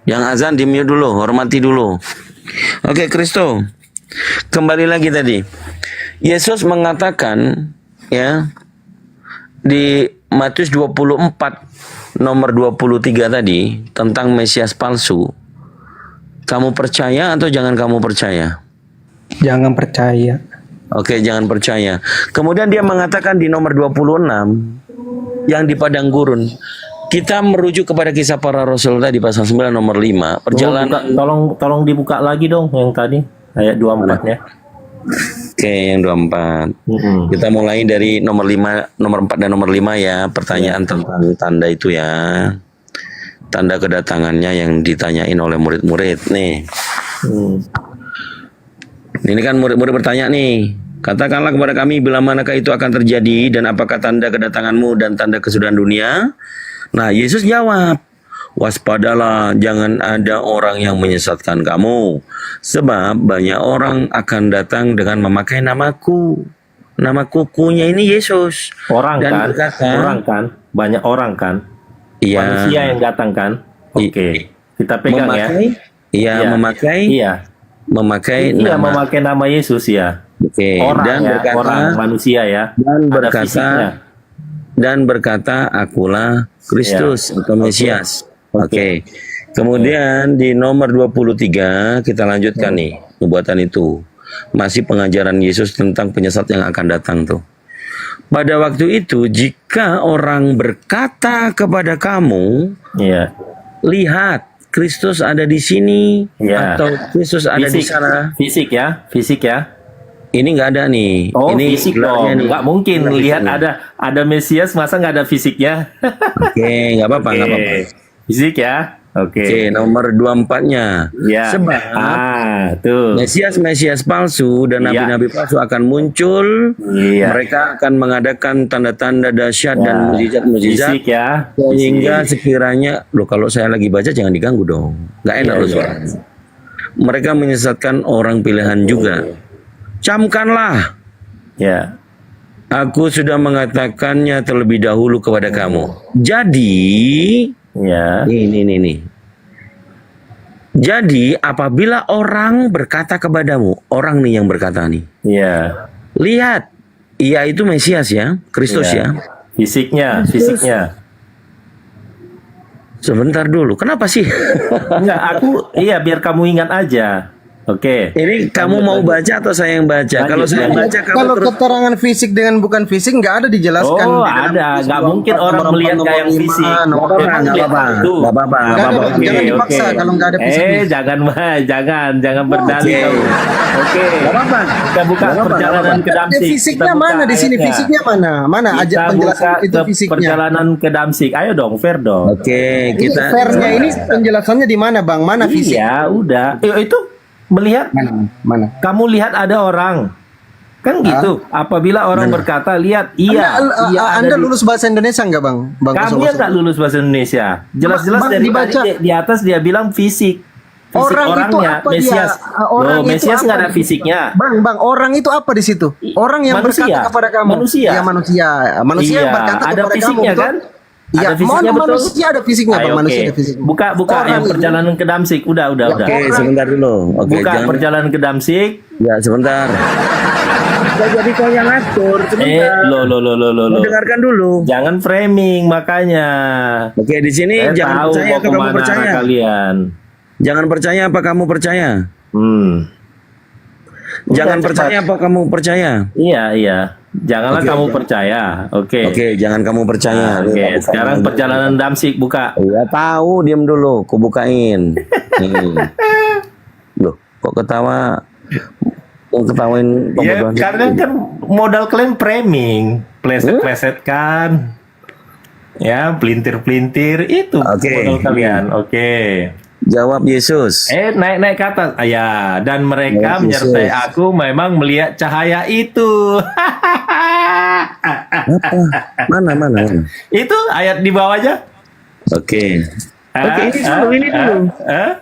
yang azan di mute dulu, hormati dulu. Oke, Kristo. Kembali lagi tadi. Yesus mengatakan ya di Matius 24 nomor 23 tadi tentang Mesias palsu. Kamu percaya atau jangan kamu percaya? Jangan percaya. Oke, jangan percaya. Kemudian dia mengatakan di nomor 26 yang di padang gurun. Kita merujuk kepada kisah para rasul tadi pasal 9 nomor 5. Perjalanan Tolong dibuka lagi dong yang tadi ayat 24-nya. Oke, yang 24. Kita mulai dari nomor 5, nomor 4 dan nomor 5 ya. Pertanyaan tentang tanda itu ya. Tanda kedatangannya yang ditanyain oleh murid-murid nih. Ini kan murid-murid bertanya nih. Katakanlah kepada kami bila manakah itu akan terjadi dan apakah tanda kedatanganmu dan tanda kesudahan dunia? Nah, Yesus jawab, waspadalah, jangan ada orang yang menyesatkan kamu. Sebab banyak orang akan datang dengan memakai namaku. Nama kukunya ini Yesus. Orang dan kan? berkata, Orang kan? Banyak orang kan? Iya. Manusia yang datang kan? Oke. Kita pegang memakai, ya. Iya, memakai. Iya. Memakai Iya, nama. memakai nama Yesus ya. Oke. Orang Dan ya, berkata, orang manusia ya. dan Ada fisiknya. berkata akulah Kristus atau Mesias. Oke. Kemudian di nomor 23 kita lanjutkan nih nubuatan itu. Masih pengajaran Yesus tentang penyesat yang akan datang tuh. Pada waktu itu jika orang berkata kepada kamu, Iya. lihat Kristus ada di sini Iya. atau Kristus ada di sana. Fisik ya, fisik ya. Ini nggak ada nih. Oh, ini fisik gelarnya dong. nih. Nggak mungkin Gelar lihat fisiknya. ada Mesias masa nggak ada fisiknya. Oke, nggak apa-apa, nggak apa-apa. Fisik ya. Oke. Oke, nomor 24-nya. Ya. Sebab Tuh. Mesias palsu dan Iya. nabi-nabi palsu akan muncul. Iya. Mereka akan mengadakan tanda-tanda dahsyat dan mukjizat-mukjizat. Fisik ya. Sehingga Fisik. sekiranya, loh kalau saya lagi baca jangan diganggu dong. Nggak enak Iya, loh iya. suara. Mereka menyesatkan orang pilihan juga. Camkanlah. Ya. Aku sudah mengatakannya terlebih dahulu kepada kamu. Jadi, Ya. nih. Jadi apabila orang berkata kepadamu, orang nih yang berkata nih, Ya. lihat, ia itu Mesias ya, Kristus Ya. ya. Fisiknya. Sebentar dulu, kenapa sih? Enggak, iya biar kamu ingat aja. Oke. Ini kamu mau baca atau saya yang baca? Kalau saya yang baca, kamu Kalau terus keterangan fisik dengan bukan fisik nggak ada dijelaskan. Oh, di dalam ada. hadis Nggak nomor mungkin 4, orang nomor 4, melihat nomor yang 5, fisik. nomor Nggak apa-apa, Memang nggak lihat apa-apa. itu. Nggak apa-apa, nggak Nggak ada, apa-apa. Bang. Jangan dipaksa kalau nggak ada fisiknya. Jangan berdalih kamu. Oke. Nggak apa-apa. Kita buka Nggak apa-apa, perjalanan ke Ada Damsik. fisiknya Kita buka mana di sini? ayatnya. Fisiknya mana? Mana aja Kita penjelasan buka itu ke fisiknya. perjalanan ke Damsik. Ayo dong, fair dong. Oke, Ini kita fairnya ini penjelasannya di mana, Bang? Mana fisik? Iya, udah. Itu melihat Mana? kamu lihat ada orang. Kan gitu. Apabila orang berkata, lihat, iya. iya ada Anda di- lulus bahasa Indonesia nggak, Bang? Bang Kami yang nggak lulus bahasa Indonesia. Jelas-jelas Bang, dari dibaca. tadi di atas dia bilang fisik. Fisik Orang itu orangnya, apa dia? Mesias. Orang Loh, itu Mesias apa nggak ada di situ? fisiknya. Bang, orang itu apa di situ? Orang yang Manusia. berkata kepada kamu. Manusia. Ya, manusia. Manusia yang Iya, berkata ada kepada kamu. fisiknya betul? kan? Iya, Ada fisiknya, betul? manusia ada fisiknya, Bang. Ayo, Manusia oke. ada fisiknya. Buka Orang yang itu. perjalanan ke Damsik. Udah. Oke, sebentar dulu. Oke, Buka jangan. perjalanan ke Damsik. Ya, sebentar. Nggak jadi kau yang ngatur. Sebentar. Lo. Dengarkan dulu. Jangan framing makanya. Oke, di sini Saya jangan tahu percaya mau apa kamu kemana percaya. arah kalian. Jangan percaya apa kamu percaya. Jangan cepat. percaya apa kamu percaya. Iya. Janganlah Oke, kamu oke. percaya. Oke. Oke, jangan kamu percaya. Oke, sekarang perjalanan Damsik buka. Ya tahu, diam dulu, ku bukain. Nih. Loh, kok ketawa? Mau ketawain Ya, pembodohan karena sendiri? kan modal kalian framing, pleset-pleset kan. Ya, pelintir-pelintir itu Oke. modal kalian. Oke. Jawab Yesus. Naik ke atas. Ya, dan mereka Yes, menyertai yes. aku memang melihat cahaya itu. Apa? Mana? Itu ayat di bawahnya. Oke. Oke, ini dulu.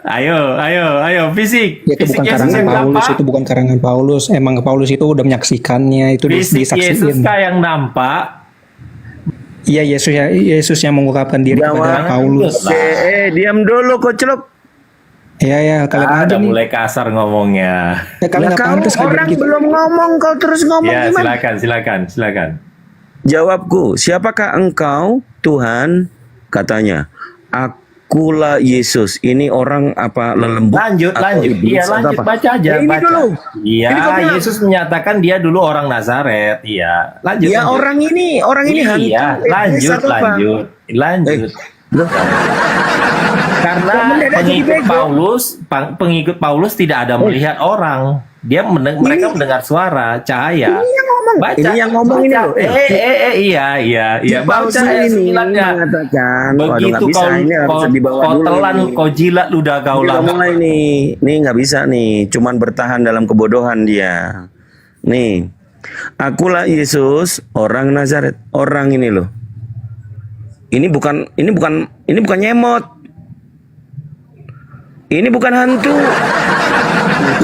Ayo, fisik. Itu Fisik bukan Yesus karangan yang Paulus, nampak. itu bukan karangan Paulus. Emang Paulus itu udah menyaksikannya, itu Fisik Yesus disaksikan. kah yang nampak? Iya, Yesus yang mengungkapkan diri kepada Jangan Paulus. ikut. Diam dulu, koclok. Iya, kalian aja Udah nih. mulai kasar ngomongnya. Ya, kalian nggak pantas kayak Orang gitu. belum ngomong, kau terus ngomong Ya, gimana? silakan. Jawabku, siapakah engkau, Tuhan? Katanya, akulah Yesus. Ini orang apa lelembut? Lanjut. atau iblis Iya, atau lanjut apa? baca aja. Ya, ini baca. dulu. Iya, Ini kau bilang. Yesus menyatakan dia dulu orang Nazaret. Iya, lanjut. Ya lanjut. orang ini hantu. Iya, Iblis atau apa? lanjut. Loh, Karena mendadak jadi bego. pengikut Paulus tidak ada melihat orang. Mereka mendengar suara, cahaya. Ini yang ngomong. Baca. Ini yang ngomong ini Baca. loh. Iya. Paulus Baca ayat ini 9-nya. mengatakan, waduh Begitu nggak bisa, ini harus dibawa kau dulu telan, ini. kau jilat ludah kau Ini udah lama. mulai nih nggak bisa nih, cuman bertahan dalam kebodohan dia. Nih, akulah Yesus, orang Nazaret, orang ini loh. Ini bukan nyemot. Ini bukan hantu.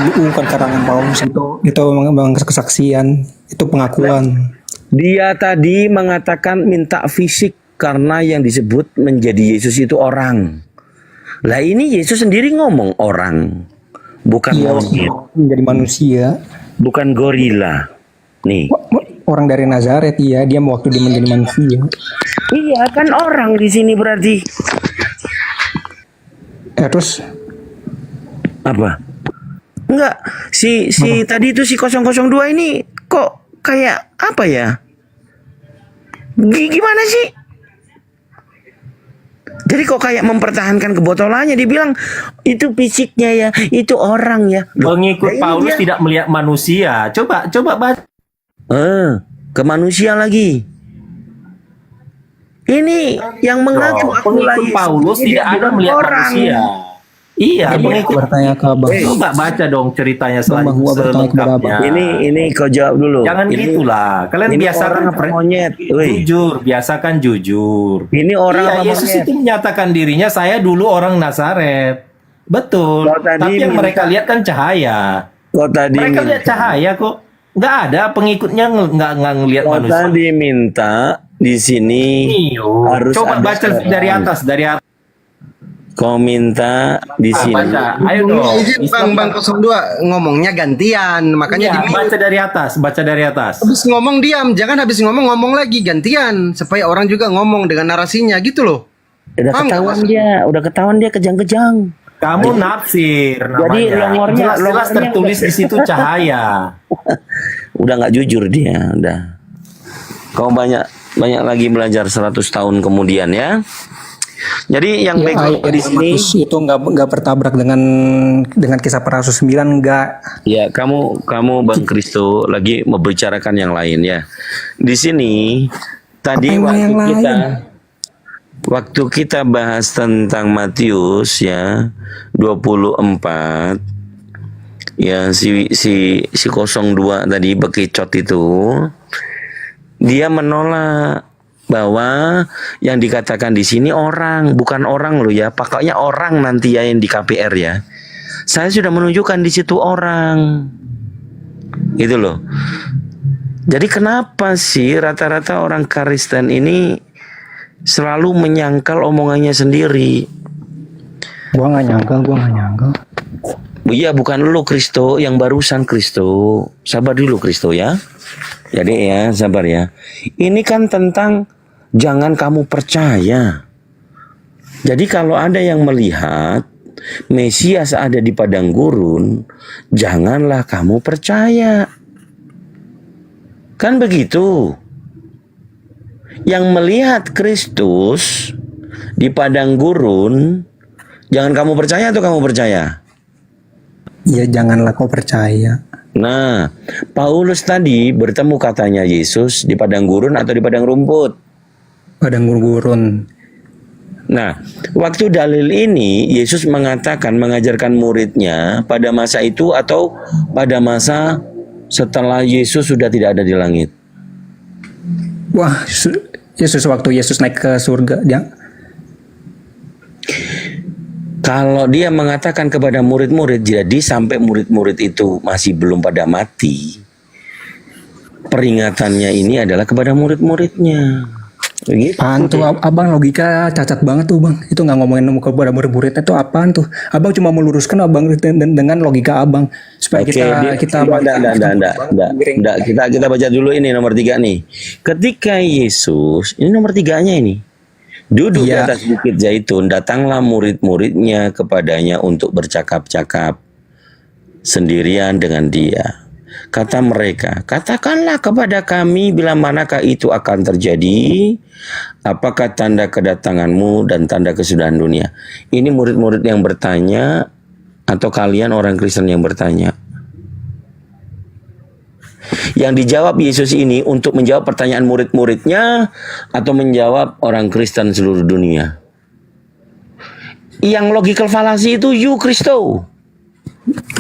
Itu bukan karangan Paulus, itu memang kesaksian, itu pengakuan. Dia tadi mengatakan minta fisik karena yang disebut menjadi Yesus itu orang. Lah ini Yesus sendiri ngomong orang, bukan Iya, monyet, menjadi manusia. bukan gorila. Nih. Orang dari Nazaret, iya, dia waktu dia menjadi manusia. Iya kan orang di sini berarti. Terus Apa? Enggak. Si tadi itu si 002 ini kok kayak apa ya? Gimana sih? Jadi kok kayak mempertahankan kebotolannya, dibilang itu fisiknya ya, itu orang ya. Loh, Pengikut ya ini Paulus dia. tidak melihat manusia. Coba baca. Ke manusia lagi. Ini yang mengaku akulah Pengikut Yesus. Paulus Ini tidak ada bilang melihat orang. manusia. Iya, pengikut. bertanya ke Abang. Coba baca dong ceritanya Bang Hua bertanya kepada Abang. Ini kau jawab dulu. Jangan ini, gitulah. Kalian ini biasakan orang apa monyet? Woi. jujur, biasakan jujur. Ini orang Iya, apa Yesus monyet? itu menyatakan dirinya saya dulu orang Nazaret. Betul. Kau tadi Tapi yang minta- mereka lihat kan cahaya. Kau tadi Mereka minta- lihat cahaya kok. Nggak ada pengikutnya nggak ngelihat Kau manusia. tadi minta di sini Iyo. harus Coba ada baca seorang. dari atas. Kau minta di sini. Baca. Ayo dong. Izin Bang 02 ngomongnya gantian, makanya Iya, baca dari atas. habis ngomong diam, jangan habis ngomong lagi gantian supaya orang juga ngomong dengan narasinya gitu loh. Udah Paham ketahuan dia kejang-kejang. Kamu nafsir namanya. Jadi longornya jelas tertulis di situ cahaya. Udah nggak jujur dia, udah. Kau banyak lagi belajar 100 tahun kemudian ya. Jadi yang bego di sini itu nggak bertabrak dengan kisah para rasul 9, nggak. ya, kamu Bang Kristo lagi membicarakan yang lain ya. Di sini tadi Apa yang waktu kita bahas tentang Matius ya 24 ya, si 02 tadi bekicot itu, dia menolak bahwa yang dikatakan di sini orang, bukan orang loh ya, pokoknya orang nanti ya yang di KPR ya. Saya sudah menunjukkan di situ orang, gitu loh. Jadi kenapa sih rata-rata orang Kristen ini selalu menyangkal omongannya sendiri? Gua nggak nyangkal. Iya, bukan lu Kristo, yang barusan Kristo. Sabar dulu Kristo ya. Jadi ya, sabar ya. Ini kan tentang jangan kamu percaya. Jadi kalau ada yang melihat Mesias ada di padang gurun, janganlah kamu percaya. Kan begitu. Yang melihat Kristus di padang gurun, jangan kamu percaya atau kamu percaya? Ya janganlah kau percaya. Nah, Paulus tadi bertemu katanya Yesus di padang gurun atau di padang rumput? Padang gurun. Nah, waktu dalil ini Yesus mengajarkan muridnya pada masa itu atau pada masa setelah Yesus sudah tidak ada di langit? Wah, Yesus waktu Yesus naik ke surga, dia. Kalau dia mengatakan kepada murid-murid, jadi sampai murid-murid itu masih belum pada mati, peringatannya ini adalah kepada murid-muridnya. Begitu. Apaan tuh abang, logika cacat banget tuh bang. Itu nggak ngomongin kepada murid-muridnya tuh apaan tuh. Abang cuma meluruskan abang dengan logika abang supaya kita baca dulu ini nomor 3 nih. Ketika Yesus, ini nomor 3-nya ini, duduk di atas bukit Zaitun, datanglah murid-muridnya kepadanya untuk bercakap-cakap sendirian dengan dia. Kata mereka, katakanlah kepada kami bila manakah itu akan terjadi, apakah tanda kedatanganmu dan tanda kesudahan dunia. Ini murid-murid yang bertanya atau kalian orang Kristen yang bertanya? Yang dijawab Yesus ini untuk menjawab pertanyaan murid-muridnya atau menjawab orang Kristen seluruh dunia? Yang logical fallacy itu you Kristo.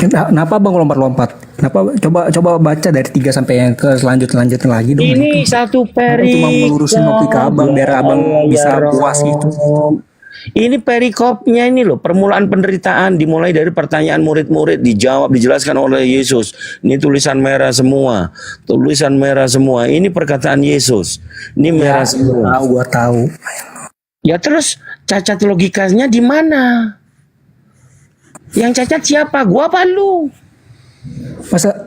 Kenapa bang lompat-lompat? Kenapa coba baca dari 3 sampai yang ke selanjutnya lagi dong. Ini itu. satu perikop. Cuma melurusin logika abang biar abang bisa puas gitu. Ini perikopnya ini loh, permulaan penderitaan dimulai dari pertanyaan murid-murid, dijawab, dijelaskan oleh Yesus. Ini tulisan merah semua. Ini perkataan Yesus. Ini merah semua. Gua tahu. Ya terus cacat logikanya di mana? Yang cacat siapa? Gua apa lu?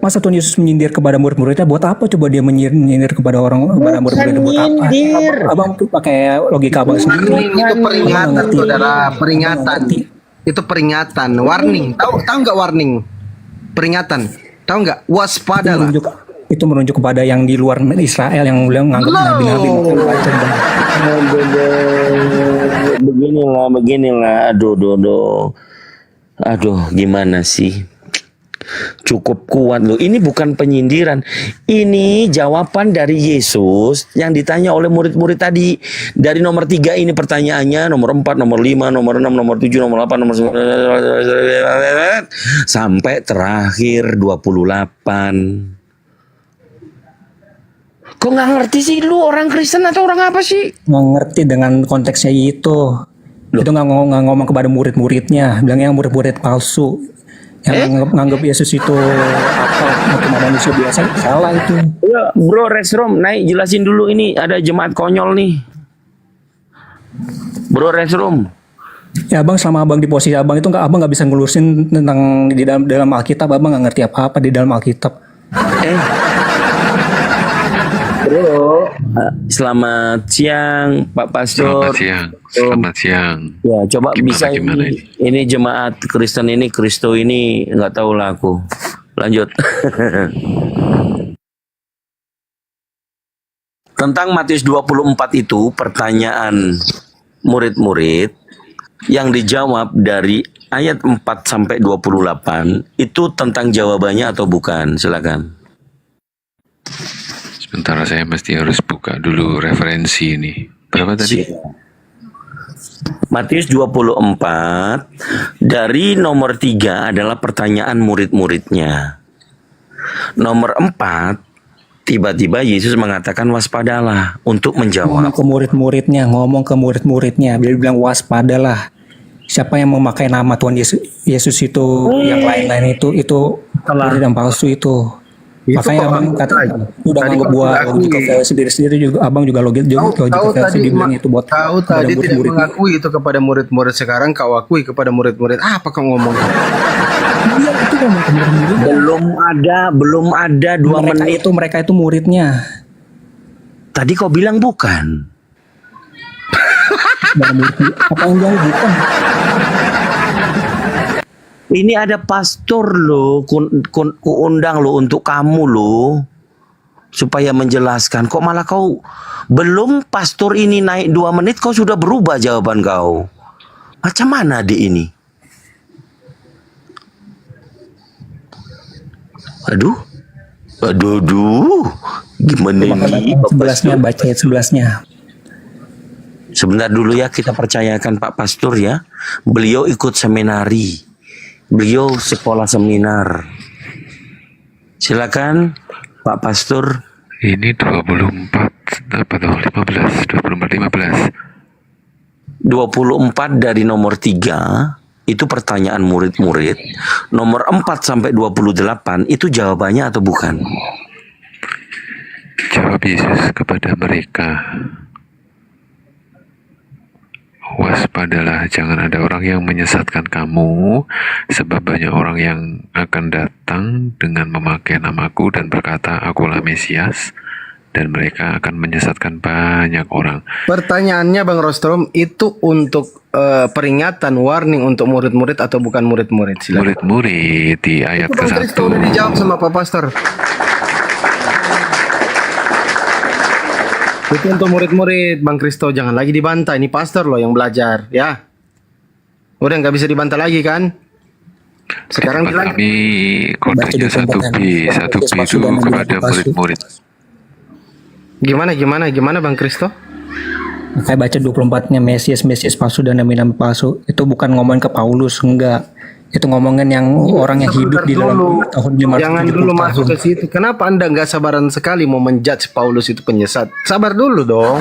Masa Tuhan Yesus menyindir kepada murid-muridnya buat apa? Coba dia menyindir kepada murid-muridnya buat apa? Abang tuh pakai logika abang sendiri. Itu peringatan, saudara, peringatan. Itu peringatan, warning. Tahu nggak warning? Peringatan. Tahu nggak? Waspadalah. Itu menunjuk kepada yang di luar Israel yang beliau menganggap nabi-nabi bukan bacaan. Beginilah. Aduh, gimana sih? Cukup kuat loh. Ini bukan penyindiran. Ini jawaban dari Yesus yang ditanya oleh murid-murid tadi. Dari nomor 3 ini pertanyaannya, nomor 4, nomor 5, nomor 6, nomor 7, nomor 8, nomor 9, sampai terakhir 28. Kok nggak ngerti sih lu, orang Kristen atau orang apa sih? Nggak ngerti dengan konteksnya itu. Itu nggak ngomong kepada murid-muridnya, bilangnya murid-murid palsu yang nganggap Yesus itu cuma manusia biasa. Salah itu. Ya, bro, Resrom naik jelasin dulu, ini ada jemaat konyol nih. Bro Resrom. Ya abang, selama abang di posisi abang itu abang nggak bisa ngelurusin tentang di dalam Alkitab. Abang nggak ngerti apa-apa di dalam Alkitab. Bro, Selamat siang Pak Pastor. Selamat siang. Selamat siang. Ya, coba Gimana, bisa gimana ini jemaat Kristen ini, Kristo ini nggak tahu lah aku. Lanjut. Tentang Matius 24 itu pertanyaan murid-murid yang dijawab dari ayat 4 sampai 28 itu tentang jawabannya atau bukan? Silakan. Sebentar, saya mesti harus buka dulu referensi ini. Berapa tadi? Matius 24 dari nomor 3 adalah pertanyaan murid-muridnya. Nomor 4 tiba-tiba Yesus mengatakan waspadalah untuk menjawab. Ngomong ke murid-muridnya, dia bilang waspadalah. Siapa yang memakai nama Tuhan Yesus itu, yang lain-lain itu murid yang palsu itu. Makanya abang kata udah nganggap buat logika sendiri-sendiri juga, abang juga logika versi dibilang itu buat Kau tadi tidak mengakui itu kepada murid-murid, sekarang kau akui kepada murid-murid. Apa kau ngomong? Iya, itu ngomong ke murid-murid. Belum ada 2 menit. Mereka itu muridnya. Tadi kau bilang bukan. Apa yang bilang bukan? Ini ada pastor loh, ku undang lo untuk kamu lo, supaya menjelaskan. Kok malah kau belum pastor ini naik 2 menit kau sudah berubah jawaban kau. Macam mana di ini? Aduh. Gimana ini? Baca ayat 11-nya. Sebentar dulu ya, kita percayakan Pak Pastor ya. Beliau ikut seminari. Beliau sekolah seminar. Silakan Pak Pastor. Ini 24 apa tuh? 15. 24 dari nomor 3 itu pertanyaan murid-murid. Nomor 4 sampai 28 itu jawabannya atau bukan? Jawab Yesus kepada mereka, waspadalah, jangan ada orang yang menyesatkan kamu, sebab banyak orang yang akan datang dengan memakai namaku dan berkata, akulah Mesias, dan mereka akan menyesatkan banyak orang. Pertanyaannya Bang Rostrom, itu untuk peringatan, warning untuk murid-murid atau bukan murid-murid? Silakan. Murid-murid di ayat Itu Bang Kristo ke-1. udah dijawab sama Pak Pastor. Itu untuk murid-murid, Bang Kristo, jangan lagi dibantah. Ini pastor loh yang belajar, ya. Udah nggak bisa dibantah lagi kan? Sekarang Tempat bilang kami konteksnya 1B itu kepada murid-murid. gimana Bang Kristo? Kayak baca 24-nya Mesias palsu dan nabi-nabi palsu. Itu bukan ngomongin ke Paulus, enggak. Itu ngomongin yang orang yang hidup di dalam tahun 570 Jangan dulu masuk ke situ. Kenapa Anda nggak sabaran sekali mau menjudge Paulus itu penyesat? Sabar dulu dong.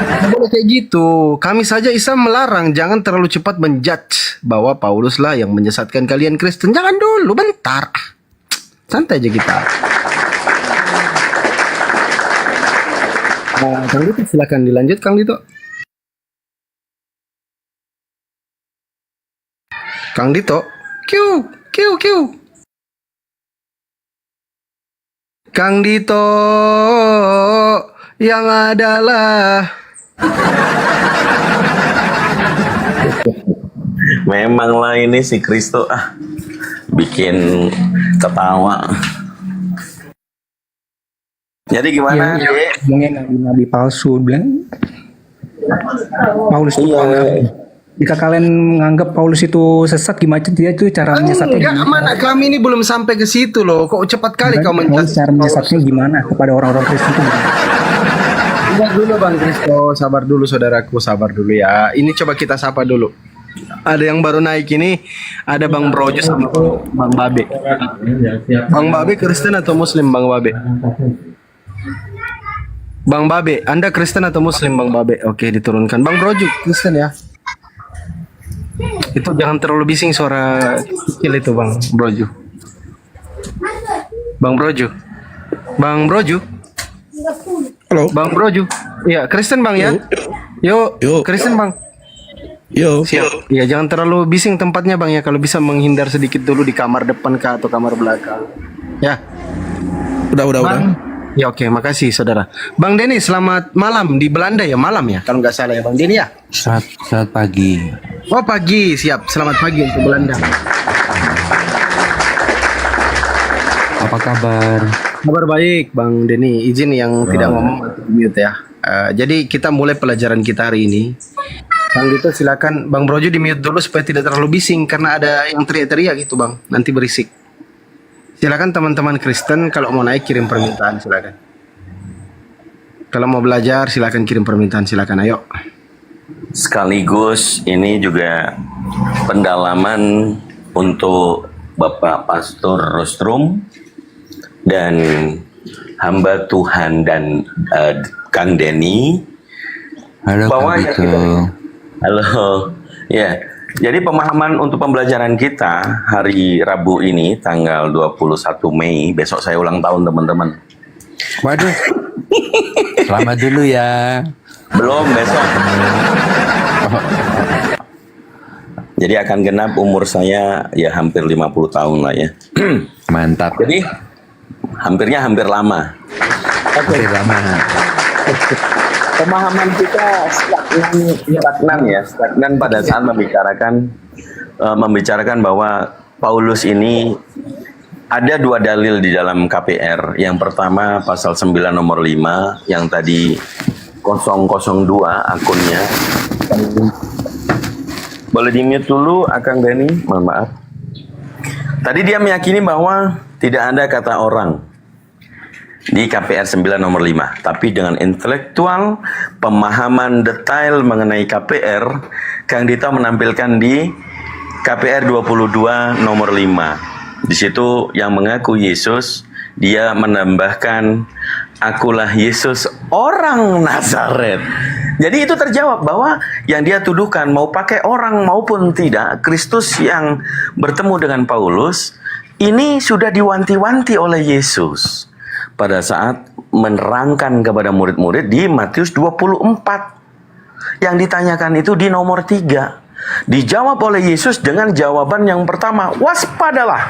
Nggak boleh kayak gitu. Kami saja Islam melarang, jangan terlalu cepat menjudge bahwa Paulus lah yang menyesatkan kalian Kristen. Jangan dulu, bentar. Santai aja kita. Nah, Kang Dito silakan dilanjut, Kang Dito. Kang Dito, Q. Kang Dito yang adalah Memanglah ini si Kristo bikin ketawa. Jadi gimana? Dek? Ngomongin nabi-nabi palsu, bilang Paulus itu jika kalian menganggap Paulus itu sesat, gimana dia itu cara menyesatnya? enggak, mana kami ini belum sampai ke situ loh. Kok cepat kali kau menjudge? Cara menyesatnya gimana kepada orang-orang Kristen itu? Sabar dulu Bang Kristo, sabar dulu saudaraku, sabar dulu ya. Ini coba kita sapa dulu. Ada yang baru naik ini, ada Bang Brojo sama Bang Babe. Bang Babe Kristen atau Muslim Bang Babe? Bang Babe, Anda Kristen atau Muslim Bang Babe? Oke, diturunkan. Bang Brojo Kristen ya. Itu jangan terlalu bising suara kecil itu Bang Brojo. Bang Brojo. Bang Brojo. Halo. Bang Brojo. Iya, Kristen Bang ya. Yuk, Kristen Bang. Yo. Siap. Iya, jangan terlalu bising tempatnya Bang ya. Kalau bisa menghindar sedikit dulu di kamar depan kah atau kamar belakang. Ya. Udah. Ya oke, makasih saudara. Bang Denny, selamat malam di Belanda ya, malam ya, kalau nggak salah ya Bang Denny ya. Saat pagi. Oh pagi, siap. Selamat pagi untuk Belanda. Apa kabar? Kabar baik Bang Denny. Izin yang tidak ngomong atau mute ya. Jadi kita mulai pelajaran kita hari ini. Bang Dito silakan. Bang Brojo di mute dulu supaya tidak terlalu bising karena ada yang teriak-teriak gitu Bang. Nanti berisik. Silakan teman-teman Kristen kalau mau naik kirim permintaan silakan. Kalau mau belajar silakan kirim permintaan silakan ayo. Sekaligus ini juga pendalaman untuk Bapak Pastor Rostrum dan hamba Tuhan dan Kang Denny. Halo Bahwa Kak yang Dito. Halo, ya. Jadi pemahaman untuk pembelajaran kita hari Rabu ini tanggal 21 Mei, besok saya ulang tahun teman-teman. Waduh. Selamat dulu ya. Belum, besok. Jadi akan genap umur saya ya hampir 50 tahun lah ya. Mantap. Jadi hampir lama. Oke, lama. Pemahaman kita stagnan pada saat membicarakan bahwa Paulus ini ada dua dalil di dalam KPR. Yang pertama pasal 9 nomor 5 yang tadi 002 akunnya. Boleh di-mute dulu Akang Denny, mohon maaf. Tadi dia meyakini bahwa tidak ada kata orang di KPR 9 nomor 5. Tapi dengan intelektual, pemahaman detail mengenai KPR, Kang Dito menampilkan di KPR 22 nomor 5. Di situ yang mengaku Yesus, dia menambahkan, akulah Yesus orang Nazaret. Jadi itu terjawab bahwa yang dia tuduhkan mau pakai orang maupun tidak, Kristus yang bertemu dengan Paulus, ini sudah diwanti-wanti oleh Yesus pada saat menerangkan kepada murid-murid di Matius 24. Yang ditanyakan itu di nomor 3. Dijawab oleh Yesus dengan jawaban yang pertama, waspadalah.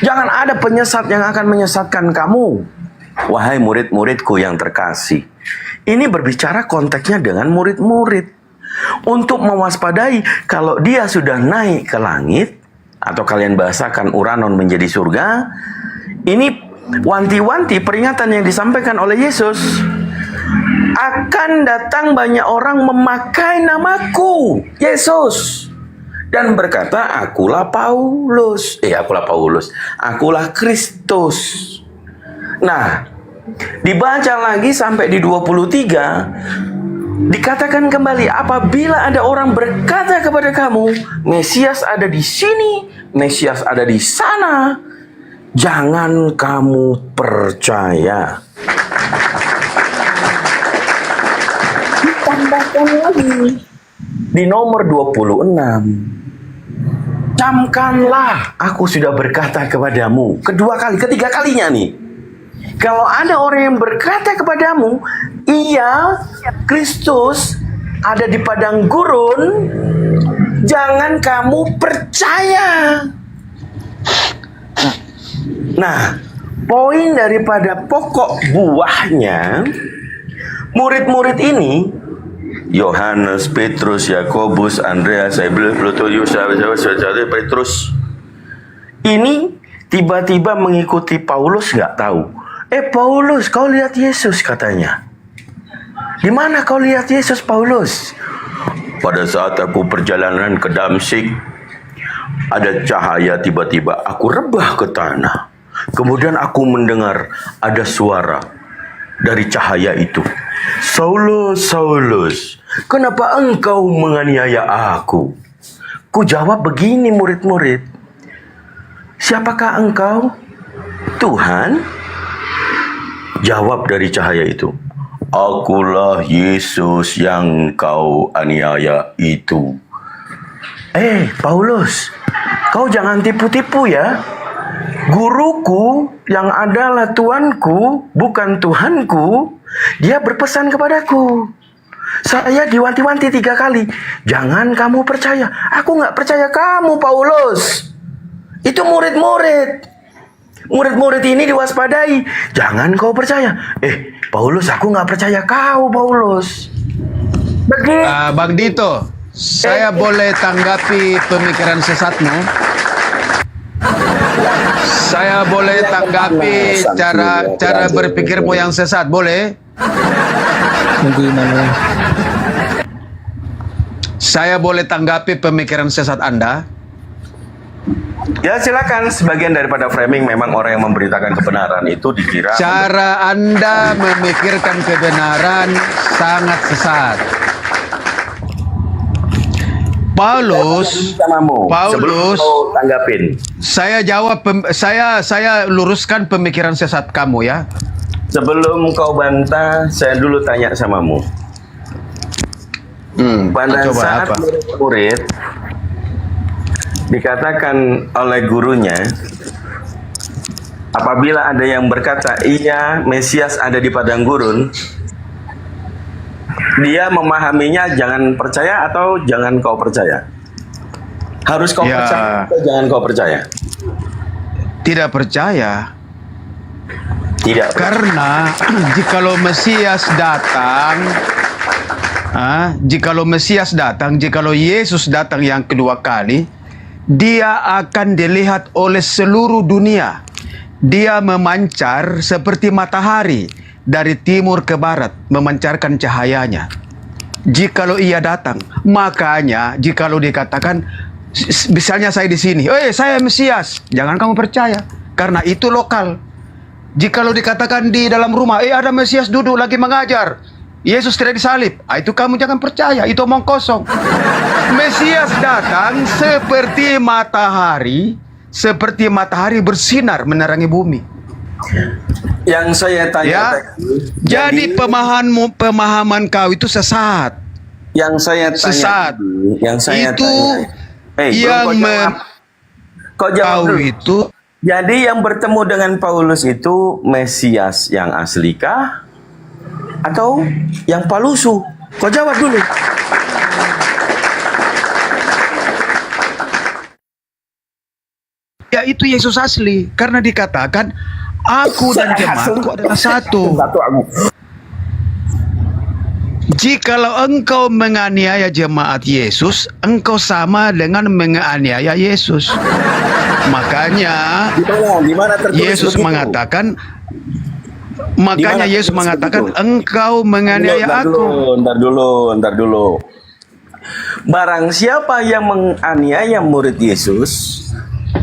Jangan ada penyesat yang akan menyesatkan kamu. Wahai murid-muridku yang terkasih. Ini berbicara konteksnya dengan murid-murid. Untuk mewaspadai kalau dia sudah naik ke langit, atau kalian bahasakan Uranon menjadi surga, ini wanti-wanti peringatan yang disampaikan oleh Yesus. Akan datang banyak orang memakai namaku, Yesus, dan berkata, akulah Paulus. Akulah Kristus. Nah, dibaca lagi sampai di 23, dikatakan kembali, apabila ada orang berkata kepada kamu, Mesias ada di sini, Mesias ada di sana, jangan kamu percaya. Ditambahkan lagi di nomor 26. Camkanlah, aku sudah berkata kepadamu. Ketiga kalinya nih. Kalau ada orang yang berkata kepadamu, iya, Kristus ada di padang gurun, jangan kamu percaya. Nah, poin daripada pokok buahnya, murid-murid ini, Yohanes, Petrus, Yakobus, Andreas, Petrus, ini tiba-tiba mengikuti Paulus, nggak tahu. Paulus, kau lihat Yesus, katanya. Di mana kau lihat Yesus, Paulus? Pada saat aku perjalanan ke Damsyik, ada cahaya tiba-tiba, aku rebah ke tanah. Kemudian aku mendengar ada suara dari cahaya itu. Saulus, Saulus, kenapa engkau menganiaya aku? Ku jawab begini murid-murid. Siapakah engkau? Tuhan? Jawab dari cahaya itu. Akulah Yesus yang kau aniaya itu. Paulus, kau jangan tipu-tipu ya. Guruku yang adalah Tuanku, bukan Tuhanku, dia berpesan kepadaku. Saya diwanti-wanti 3 kali. Jangan kamu percaya. Aku nggak percaya kamu, Paulus. Itu murid-murid. Murid-murid ini diwaspadai. Jangan kau percaya. Paulus, aku nggak percaya kau, Paulus. Begitu. Bang Dito, saya boleh tanggapi pemikiran sesatmu? Saya boleh tanggapi cara berpikirmu yang sesat, boleh? Gimana? Saya boleh tanggapi pemikiran sesat Anda? Ya silakan, sebagian daripada framing memang orang yang memberitakan kebenaran itu dikira Cara Anda memikirkan kebenaran sangat sesat. Paulus, sebelum kau tanggapin. saya jawab, saya luruskan pemikiran sesat kamu ya. Sebelum kau bantah, saya dulu tanya samamu. Pada coba saat apa? murid dikatakan oleh gurunya, apabila ada yang berkata, iya Mesias ada di padang gurun, dia memahaminya jangan percaya atau jangan kau percaya? Harus kau percaya atau jangan kau percaya? Tidak percaya. Tidak. Karena jikalau Mesias datang, jikalau Yesus datang yang kedua kali, dia akan dilihat oleh seluruh dunia. Dia memancar seperti matahari dari timur ke barat, memancarkan cahayanya. Jikalau ia datang, makanya jikalau dikatakan, misalnya saya di sini, saya Mesias, jangan kamu percaya, karena itu lokal. Jikalau dikatakan di dalam rumah, ada Mesias duduk lagi mengajar, Yesus tidak disalib, itu kamu jangan percaya, itu omong kosong. Mesias datang seperti matahari bersinar menerangi bumi. Yang saya tanya jadi pemahaman kau itu sesat. Yang saya tanya sesat. Yang saya itu tanya. yang kau jawab dulu. Itu. Jadi yang bertemu dengan Paulus itu Mesias yang aslikah atau yang palsu? Kau jawab dulu. Ya itu Yesus asli, karena dikatakan aku dan jemaatku adalah satu. Jikalau engkau menganiaya jemaat Yesus, engkau sama dengan menganiaya Yesus. Makanya Yesus mengatakan, engkau menganiaya aku. Ntar dulu. Barang siapa yang menganiaya murid Yesus,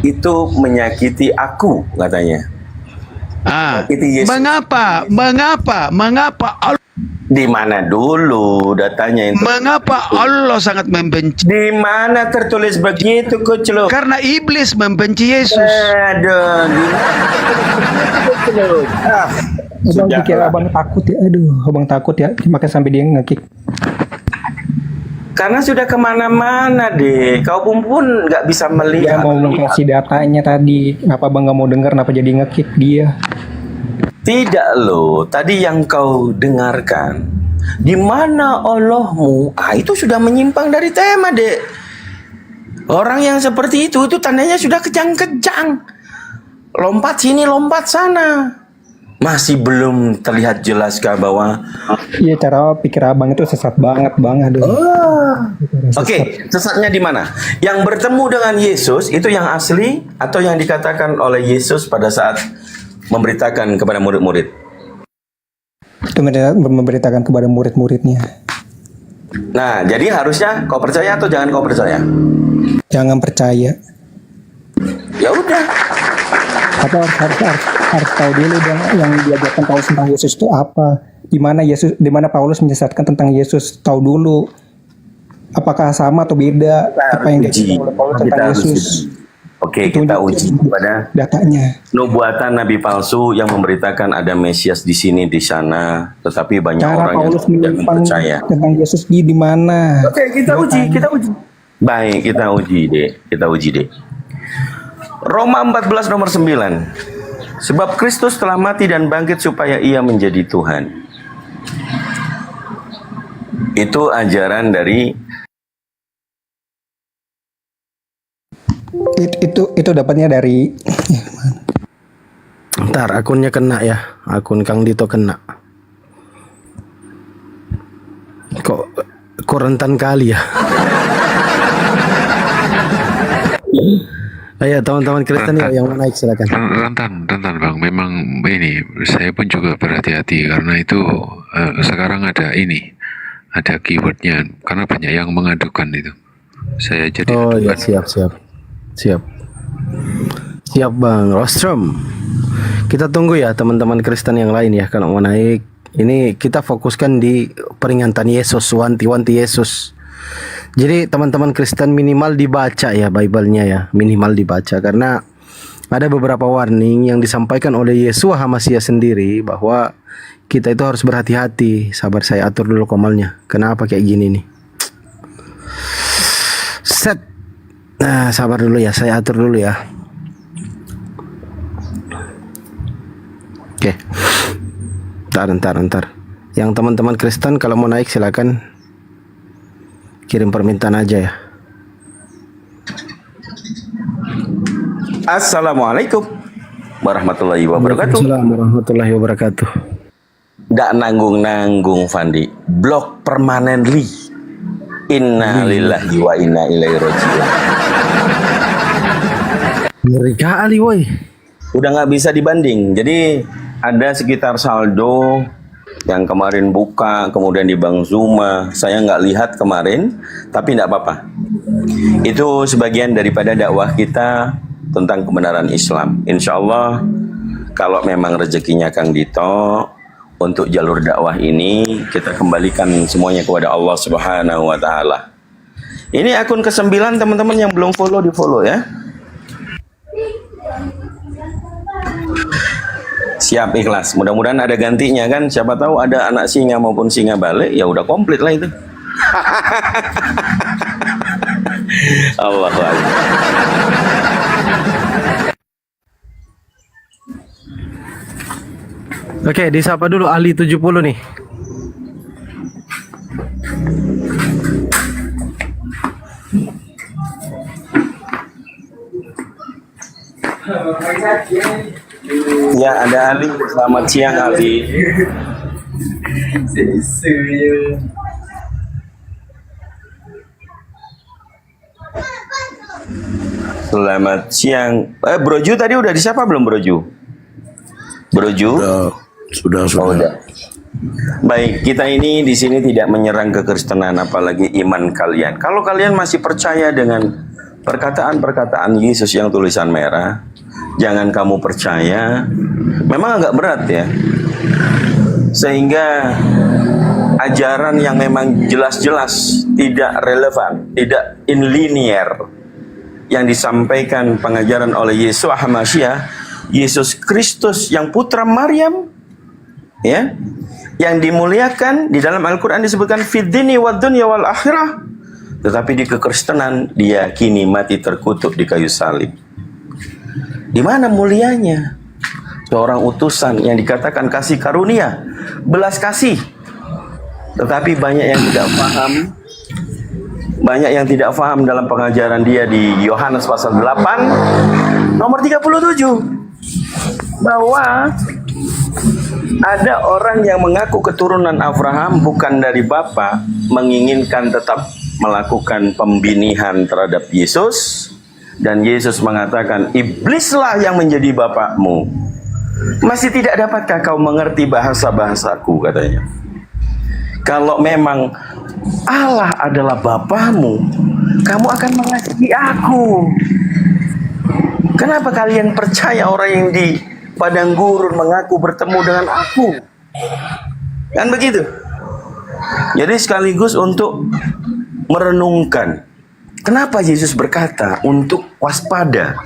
itu menyakiti aku, katanya. Mengapa? Di mana dulu datanya itu? Mengapa Allah sangat membenci? Di mana tertulis begitu, Kucluk? Karena iblis membenci Yesus. Abang pikir abang takut ya, abang takut ya, makanya sampai dia nge-kick. Karena sudah kemana-mana deh, kau pun nggak bisa melihat. Dia mau kasih datanya tadi, kenapa abang nggak mau dengar, kenapa jadi nge-kick dia? Tidak loh, tadi yang kau dengarkan, di mana Allahmu? Itu sudah menyimpang dari tema, Dek. Orang yang seperti itu tandanya sudah kejang-kejang. Lompat sini, lompat sana. Masih belum terlihat jelaskah bahwa iya, cara pikir abang itu sesat banget, Bang. Aduh. Oke, sesatnya di mana? Yang bertemu dengan Yesus itu yang asli atau yang dikatakan oleh Yesus pada saat memberitakan kepada murid-murid? Itu memberitakan kepada murid-muridnya. Nah, jadi harusnya kau percaya atau jangan kau percaya? Jangan percaya. Ya udah. Atau harus tahu dulu dong yang diajarkan Paulus tentang Yesus itu apa? Di mana Paulus menyesatkan tentang Yesus? Tahu dulu. Apakah sama atau beda apa yang diajarkan oleh Paulus tentang Yesus? Oke, kita uji pada datanya. Nubuatan nabi palsu yang memberitakan ada Mesias di sini di sana, tetapi banyak cara orang Paulus yang tidak percaya. Tentang Yesus di mana? Oke, kita uji. Baik, kita uji deh. Roma 14 nomor 9. Sebab Kristus telah mati dan bangkit supaya ia menjadi Tuhan. Itu ajaran dari itu dapatnya dari Ntar akunnya kena ya. Akun Kang Dito kena. Kok rentan kali ya. Ayo teman-teman Kristen yuk, yang mau naik silakan. Rentan bang. Memang ini saya pun juga berhati-hati karena itu sekarang ada keywordnya karena banyak yang mengadukan itu. Saya jadi Oh ya, adukan. siap bang Rostrom. Kita tunggu ya teman-teman Kristen yang lain ya kalau mau naik. Ini kita fokuskan di peringatan Yesus, wanti-wanti Yesus. Jadi teman-teman Kristen minimal dibaca ya Bible-nya ya, minimal dibaca karena ada beberapa warning yang disampaikan oleh Yeshua HaMashiach sendiri bahwa kita itu harus berhati-hati. Sabar, saya atur dulu komalnya. Kenapa kayak gini nih? Set. Nah, sabar dulu ya, saya atur dulu ya. Oke. Ntar. Yang teman-teman Kristen kalau mau naik silakan kirim permintaan aja ya. Assalamualaikum warahmatullahi wabarakatuh. Waalaikumsalam warahmatullahi wabarakatuh. Nggak nanggung-nanggung Fandi. Blok permanently. Inna lillahi wa inna ilaihi raji'un. Ngeri kali woi. Udah nggak bisa dibanding. Jadi ada sekitar saldo yang kemarin buka, kemudian di Bank Zuma. Saya nggak lihat kemarin, tapi nggak apa-apa. Itu sebagian daripada dakwah kita tentang kebenaran Islam. Insya Allah, kalau memang rezekinya Kang Dito, untuk jalur dakwah ini, kita kembalikan semuanya kepada Allah Subhanahu wa Ta'ala. Ini akun ke-9, teman-teman yang belum follow, di-follow ya. Siap, ikhlas. Mudah-mudahan ada gantinya kan. Siapa tahu ada anak singa maupun singa balik, ya udah komplit lah itu. Allahu Akbar. Oke, disapa dulu Ali 70 nih. Ya, ada Ali. Selamat siang Ali. Selamat siang. Broju tadi udah disapa belum Broju? Broju? Sudah. Oh, udah. Baik, kita ini di sini tidak menyerang kekristenan apalagi iman kalian. Kalau kalian masih percaya dengan perkataan-perkataan Yesus yang tulisan merah, jangan kamu percaya. Memang agak berat ya. Sehingga ajaran yang memang jelas-jelas tidak relevan, tidak in linear yang disampaikan pengajaran oleh Yeshua HaMashiach, Yesus Kristus yang putra Maryam, ya, yang dimuliakan di dalam Al-Quran disebutkan fiddini wad dunya wal akhirah, tetapi di kekristenan dia kini mati terkutuk di kayu salib. Di mana mulianya seorang utusan yang dikatakan kasih karunia, belas kasih, tetapi banyak yang tidak paham. Banyak yang tidak paham dalam pengajaran dia di Yohanes pasal 8 nomor 37 bahwa ada orang yang mengaku keturunan Abraham bukan dari bapa, menginginkan tetap melakukan pembinihan terhadap Yesus, dan Yesus mengatakan, iblislah yang menjadi bapakmu. Masih tidak dapatkah kau mengerti bahasa-bahasaku, katanya. Kalau memang Allah adalah Bapamu, kamu akan mengasihi aku. Kenapa kalian percaya orang yang di padang gurun mengaku bertemu dengan aku? Kan begitu. Jadi sekaligus untuk merenungkan, kenapa Yesus berkata untuk waspada,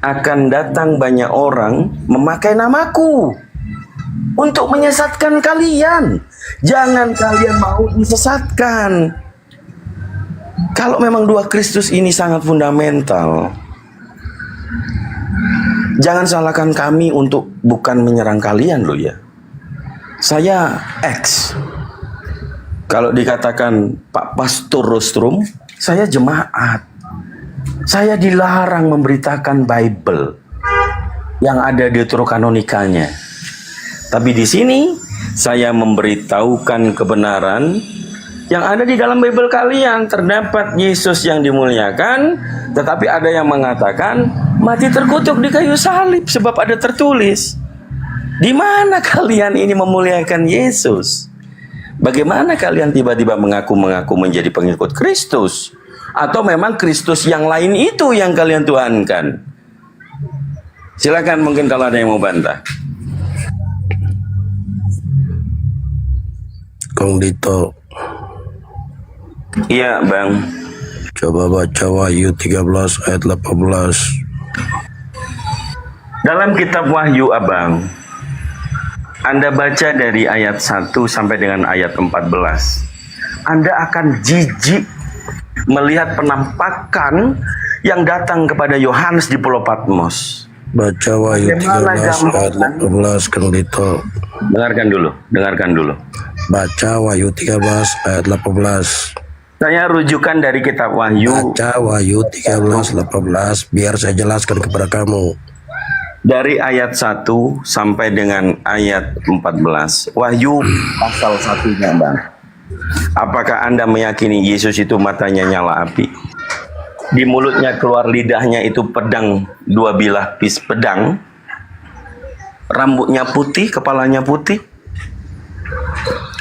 akan datang banyak orang memakai namaku untuk menyesatkan kalian. Jangan kalian mau disesatkan. Kalau memang dua Kristus ini sangat fundamental, jangan salahkan kami untuk bukan menyerang kalian loh ya. Saya X. Kalau dikatakan Pak Pastor Rostrum, saya jemaat. Saya dilarang memberitakan Bible. yang ada deuterokanonikalnya. Tapi di sini saya memberitahukan kebenaran yang ada di dalam Bible kalian. Terdapat Yesus yang dimuliakan, tetapi ada yang mengatakan mati terkutuk di kayu salib sebab ada tertulis. Di mana kalian ini memuliakan Yesus? Bagaimana kalian tiba-tiba mengaku menjadi pengikut Kristus? Atau memang Kristus yang lain itu yang kalian tuhankan? Silakan, mungkin kalau ada yang mau bantah. Kong Dito. Iya, Bang. Coba baca Wahyu 13 ayat 18. Dalam kitab Wahyu, Abang, Anda baca dari ayat 1 sampai dengan ayat 14. Anda akan jijik melihat penampakan yang datang kepada Yohanes di Pulau Patmos. Baca Wahyu 13 ayat 18, Kong Dito. Dengarkan dulu. Baca Wahyu 13 ayat 18. Saya rujukan dari kitab Wahyu. Baca Wahyu 13 18 biar saya jelaskan kepada kamu. Dari ayat 1 sampai dengan ayat 14. Wahyu pasal 1-nya, Bang. Apakah Anda meyakini Yesus itu matanya nyala api? Di mulutnya keluar lidahnya itu pedang, 2 bilah pedang. Rambutnya putih, kepalanya putih.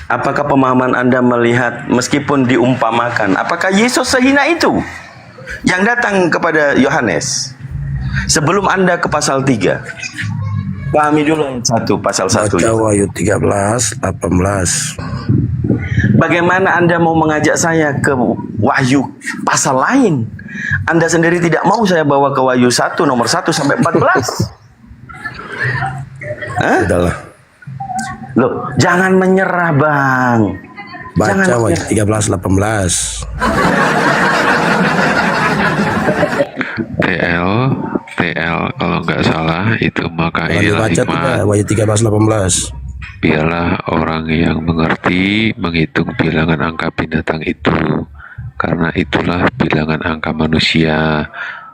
Apakah pemahaman Anda melihat meskipun diumpamakan, apakah Yesus sehina itu yang datang kepada Yohanes? Sebelum Anda ke pasal 3, pahami dulu ayat 1, pasal 1. Baca Wahyu 13 18. Bagaimana Anda mau mengajak saya ke Wahyu pasal lain? Anda sendiri tidak mau saya bawa ke Wahyu 1 nomor 1 sampai 14. Hah? Udahlah. Loh, jangan menyerah, Bang. Baca Wahyu 13 18. TL kalau nggak salah itu, maka inilah Baca hikmat. Wahyu 13 18. Biarlah orang yang mengerti menghitung bilangan angka binatang itu, karena itulah bilangan angka manusia.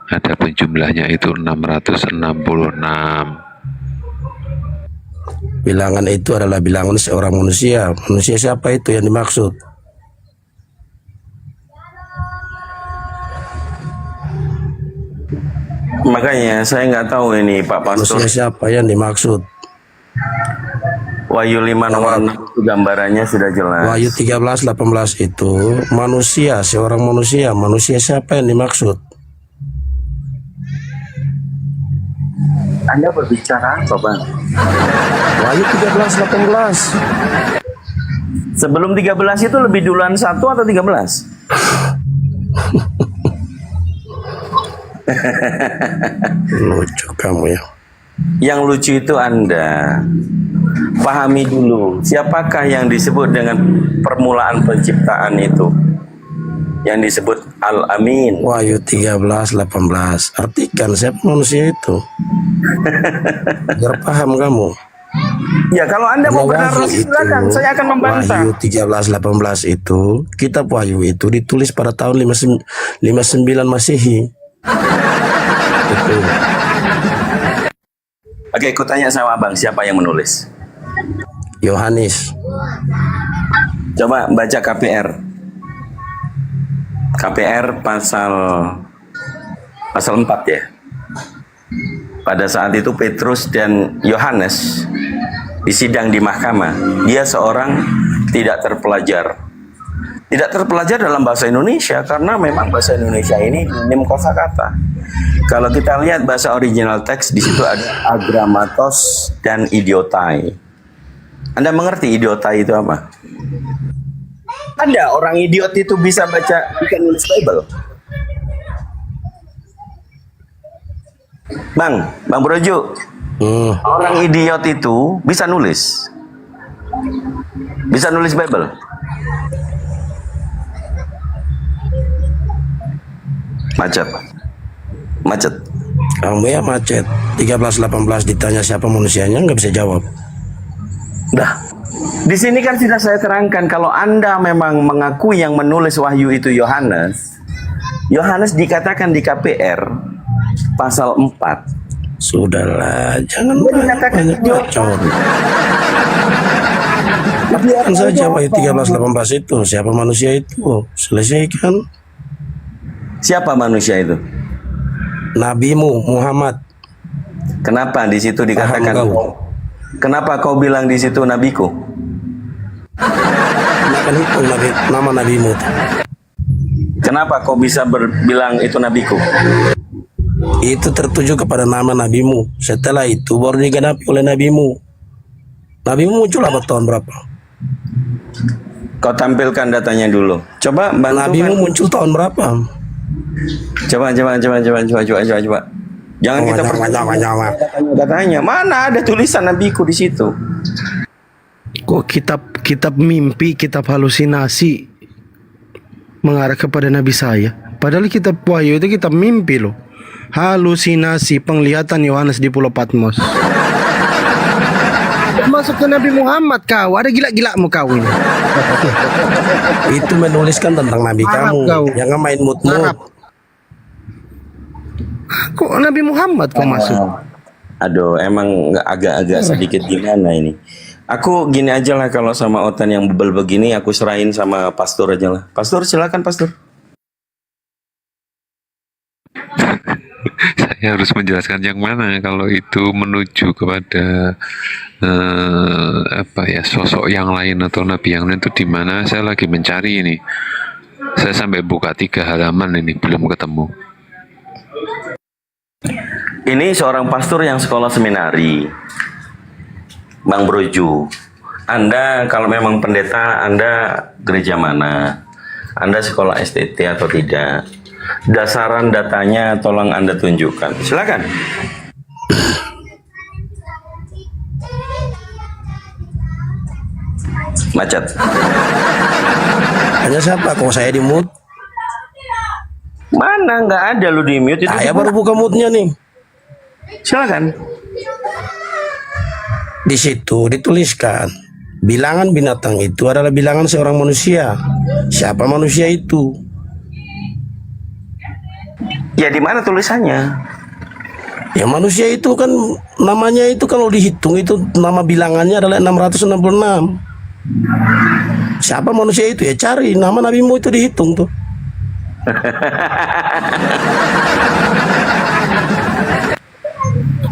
Adapun jumlahnya itu 666. Bilangan itu adalah bilangan seorang manusia. Manusia siapa itu yang dimaksud? Makanya saya nggak tahu ini Pak Pastor. Manusia siapa yang dimaksud? Wahyu 5 nomor 6 itu gambarannya sudah jelas. Wahyu 13 18 itu manusia, seorang manusia. Manusia siapa yang dimaksud? Anda berbicara apa, Bang? Wahyu 13 18. Sebelum 13 itu lebih duluan 1 atau 13? Lucu kamu ya. Yang lucu itu Anda pahami dulu, siapakah yang disebut dengan permulaan penciptaan itu? Yang disebut Al-Amin. Wahyu 13 18. Artikan siapa manusia itu? Biar paham kamu. Ya, kalau Anda mau benar Wahyu silakan, saya akan membantah. Wahyu 13 18 itu, kitab Wahyu itu ditulis pada tahun 59 Masehi. Itu. Oke, aku tanya sama Abang, siapa yang menulis? Yohanes. Coba baca KPR. KPR pasal 4 ya. Pada saat itu Petrus dan Yohanes disidang di mahkamah. Dia seorang tidak terpelajar. Tidak terpelajar dalam bahasa Indonesia karena memang bahasa Indonesia ini minim kosakata. Kalau kita lihat bahasa original teks, di situ ada agramatos dan idiotai. Anda mengerti idiotai itu apa? Ada orang idiot itu bisa nulis Bible. Bang Brojo, orang idiot itu bisa nulis Bible. Macet. Kamu ya macet. 13-18 ditanya siapa manusianya, nggak bisa jawab. Dah. Di sini kan sudah saya terangkan, kalau Anda memang mengakui yang menulis Wahyu itu Yohanes dikatakan di KPR pasal 4 Sudahlah, jangan banyak bacot. Biarkan saja ayat 13-18 itu. Siapa manusia itu? Selesaikan. Siapa manusia itu? Nabimu Muhammad. Kenapa di situ dikatakan? Paham kau? Kenapa kau bilang di situ nabiku? Makan hitung nama nabimu. Kenapa kau bisa bilang itu nabiku? Itu tertuju kepada nama nabimu. Setelah itu baru digenapi oleh nabimu. Nabimu muncul apa tahun berapa? Kau tampilkan datanya dulu. Coba bantu. Nabimu muncul tahun berapa? Coba. Jangan kita datanya. Mana ada tulisan nabiku di situ? Kok kitab mimpi, kitab halusinasi mengarah kepada nabi saya? Padahal kitab Wahyu itu kitab mimpi loh. Halusinasi penglihatan Yohanes di Pulau Patmos. Masuk ke Nabi Muhammad kau, ada gila-gilamu kau ini. Itu menuliskan tentang nabi kamu. Jangan main mood-mood. Kok Nabi Muhammad kau masuk? Aduh, emang agak-agak sedikit gimana ini. Aku gini aja lah, kalau sama Otan yang bebel begini aku serahin sama pastor aja lah. Pastor, silakan pastor. Saya harus menjelaskan yang mana kalau itu menuju kepada sosok yang lain atau nabi yang lain itu di mana. Saya lagi mencari ini. Saya sampai buka 3 halaman ini belum ketemu. Ini seorang pastor yang sekolah seminari, Bang Broju. Anda kalau memang pendeta, Anda gereja mana? Anda sekolah STT atau tidak? Dasaran datanya tolong Anda tunjukkan. Silakan. Macet. Hanya siapa? Kok saya di mute? Mana nggak ada lu di mute itu. Saya baru buka mute-nya nih. Silakan. Di situ dituliskan bilangan binatang itu adalah bilangan seorang manusia. Siapa manusia itu? Ya di mana tulisannya? Ya manusia itu kan namanya itu kalau dihitung itu nama bilangannya adalah 666. Siapa manusia itu? Ya cari nama nabimu itu dihitung tuh.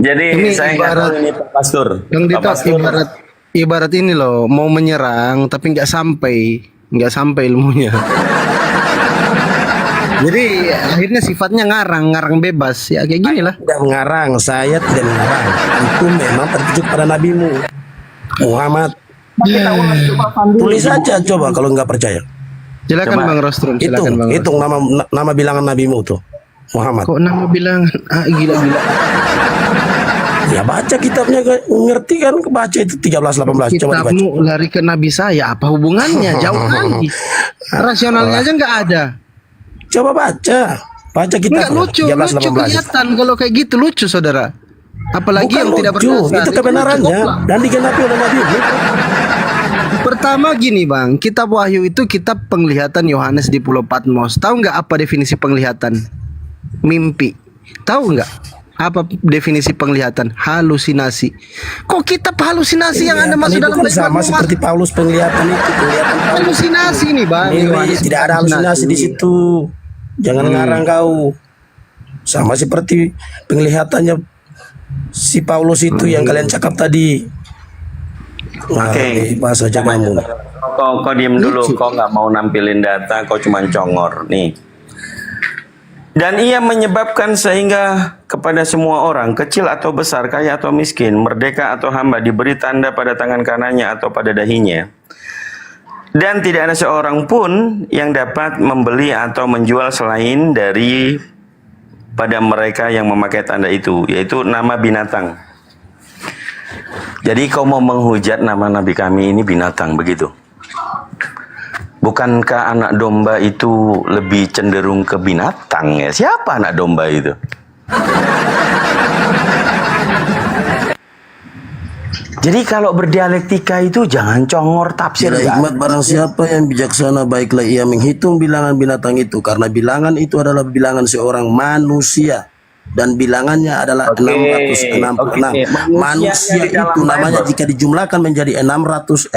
Jadi Ini saya nggak tahu ini Pak Pastor. Yang Pak Pastor. ibarat ini loh, mau menyerang tapi nggak sampai ilmunya. Jadi akhirnya sifatnya ngarang bebas ya kayak gini lah. Tidak mengarang, saya tidak mengarang. Itu memang tertuju pada nabimu Muhammad. Tulis saja coba kalau nggak percaya. Silakan Bang Rostrum, silakan Bang. Hitung nama bilangan nabimu tuh Muhammad. Kok nama bilangan? Gila-gila. Ya baca kitabnya, ngerti kan? Baca itu 13-18. Coba dibaca. Kitabmu lari ke nabi saya, apa hubungannya? Jauh lagi. Rasionalnya aja nggak ada. Coba baca kitabnya. Nggak lucu kelihatan kalau kayak gitu lucu saudara. Apalagi Bukan yang tidak lucu, berdasar. itu kebenarannya dan digenapi oleh Nabi. Pertama gini Bang, kitab Wahyu itu kitab penglihatan Yohanes di Pulau Patmos. Tahu nggak apa definisi penglihatan? Mimpi. Tahu nggak apa definisi penglihatan? Halusinasi. Kok kitab halusinasi yang Anda masuk dalam kan sama seperti Paulus penglihatan itu, halusinasi nih Bang. Yohanes tidak ada halusinasi di situ. Jangan ngarang kau. Sama seperti penglihatannya si Paulus itu yang kalian cakap tadi. Oke. Bahasa aja kamu. Kau diem dulu. Kau nggak mau nampilin data. Kau cuma congor nih. Dan ia menyebabkan sehingga kepada semua orang, kecil atau besar, kaya atau miskin, merdeka atau hamba, diberi tanda pada tangan kanannya atau pada dahinya. Dan tidak ada seorang pun yang dapat membeli atau menjual selain dari pada mereka yang memakai tanda itu, yaitu nama binatang. Jadi kau mau menghujat nama Nabi kami ini binatang, begitu? Bukankah anak domba itu lebih cenderung ke binatang ya? Siapa anak domba itu? Jadi kalau berdialektika itu jangan congor tafsir. Tidak hikmat barang siapa yang bijaksana, baiklah ia menghitung bilangan binatang itu, karena bilangan itu adalah bilangan seorang manusia. dan bilangannya adalah 666. Manusia itu namanya jika dijumlahkan menjadi 666.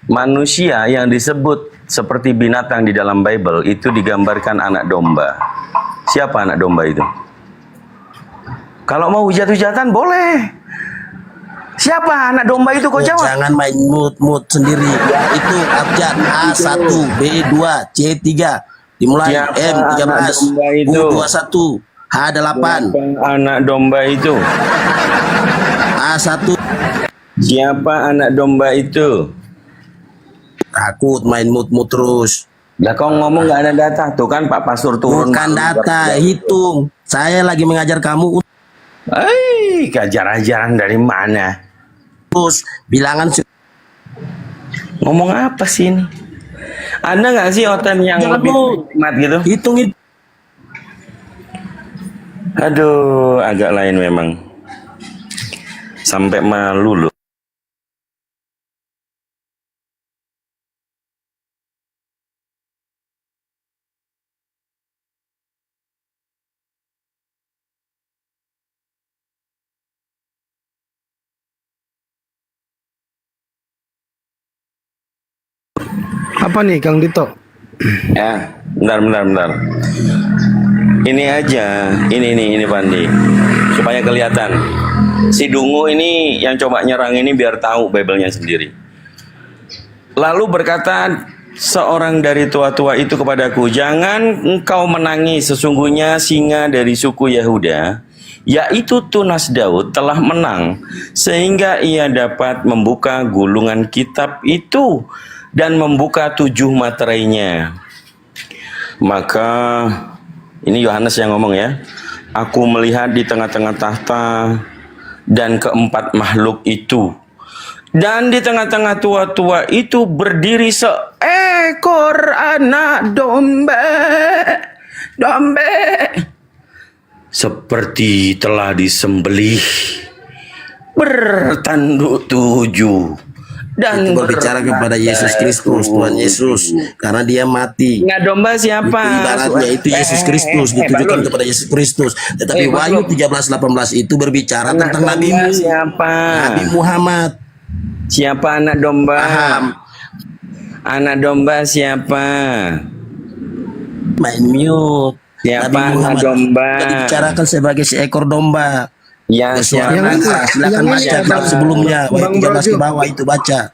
Manusia yang disebut seperti binatang di dalam Bible itu digambarkan anak domba. Siapa anak domba itu? Kalau mau hujat-hujatan boleh. Siapa anak domba itu kau jawab? Jangan main mood sendiri. Itu abjad A1, B2, C3. Dimulai M13, U21, H8. Anak domba itu. A1. Siapa anak domba itu? Takut main mood terus. Lah kau ngomong nggak ada data tuh kan Pak Pastor turun. Bukan data, hitung. Saya lagi mengajar kamu. Ajaran dari mana? Terus bilangan ngomong apa sih ini? Ada nggak sih oten yang lebih hikmat gitu? Hitung itu. Aduh, agak lain memang. Sampai malu loh. Apa nih Kang Dito? Ya, bentar. Ini aja, ini Pandi, supaya kelihatan. Si Dungu ini yang coba nyerang ini biar tahu Bible-nya sendiri. Lalu berkata seorang dari tua-tua itu kepadaku, jangan engkau menangis, sesungguhnya singa dari suku Yehuda, yaitu tunas Daud, telah menang, sehingga ia dapat membuka gulungan kitab itu dan membuka 7 materainya. Maka ini Yohanes yang ngomong ya. Aku melihat di tengah-tengah tahta dan keempat makhluk itu, dan di tengah-tengah tua-tua itu berdiri seekor anak domba seperti telah disembelih, bertanduk 7. Dan itu berbicara kepada Yesus Kristus, Tuhan Yesus, karena dia mati. Anak domba siapa? Itu ibaratnya itu Yesus Kristus, ditujukan kepada Yesus Kristus. Tetapi Wahyu 13:18 itu berbicara tentang Nabi siapa? Nabi Muhammad. Siapa anak domba? Paham. Anak domba siapa? Main mute. Siapa Nabi anak domba? Dibicarakan sebagai seekor domba. Ya, silakan baca bab sebelumnya, Wahyu 13 ke bawah itu baca.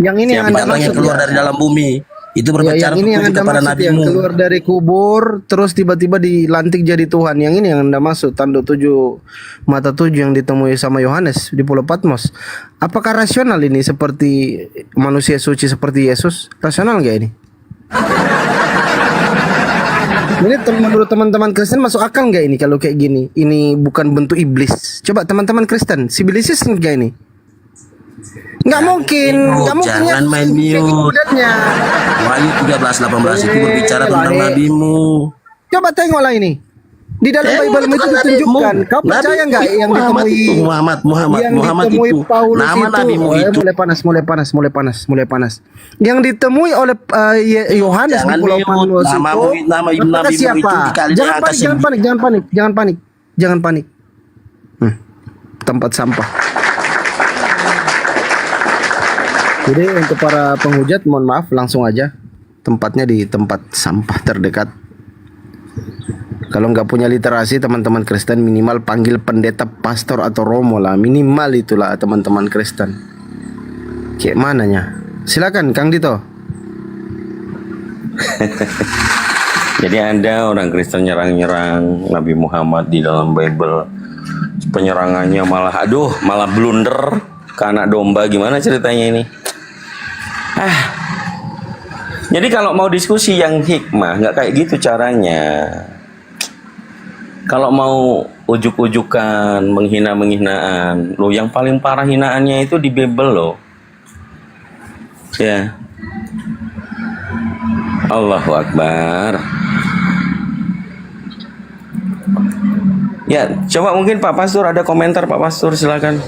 Yang ini yang Anda maksud keluar dari dalam bumi. Itu berbicara ini yang Anda kepada maksud, yang nabimu. keluar dari kubur terus tiba-tiba dilantik jadi Tuhan. Yang ini yang Anda maksud, tanduk 7 mata 7 yang ditemui sama Yohanes di Pulau Patmos. Apakah rasional ini seperti manusia suci seperti Yesus? Rasional nggak ini? Ini menurut teman-teman Kristen masuk akal nggak ini kalau kayak gini? Ini bukan bentuk iblis. Coba teman-teman Kristen, sibilisis nggak ini? Nggak mungkin, nggak mungkin. Jangan main mute. Wahyu 13:18 itu berbicara tentang nabimu. Coba tengoklah ini. Di dalam Bible itu ditunjukkan. Kau percaya nggak yang ditemui Muhammad itu Paulus nama itu? nabimu itu. Mulai panas. Yang ditemui oleh Yohanes di Pulau Patmos itu. Apakah siapa? Jangan panik. Tempat sampah. Jadi untuk para penghujat mohon maaf, langsung aja tempatnya di tempat sampah terdekat. Kalau nggak punya literasi teman-teman Kristen, minimal panggil pendeta, pastor atau romo lah, minimal itulah teman-teman Kristen. Kayak mananya? Silakan Kang Dito. Jadi ada orang Kristen nyerang Nabi Muhammad di dalam Bible. Penyerangannya malah blunder ke anak domba. Gimana ceritanya ini? Jadi kalau mau diskusi yang hikmah, nggak kayak gitu caranya. Kalau mau ujuk-ujukan, menghina-menghinaan, loh yang paling parah hinaannya itu di Bible loh. Ya. Allahu Akbar. Ya, coba mungkin Pak Pastor ada komentar Pak Pastor, silakan.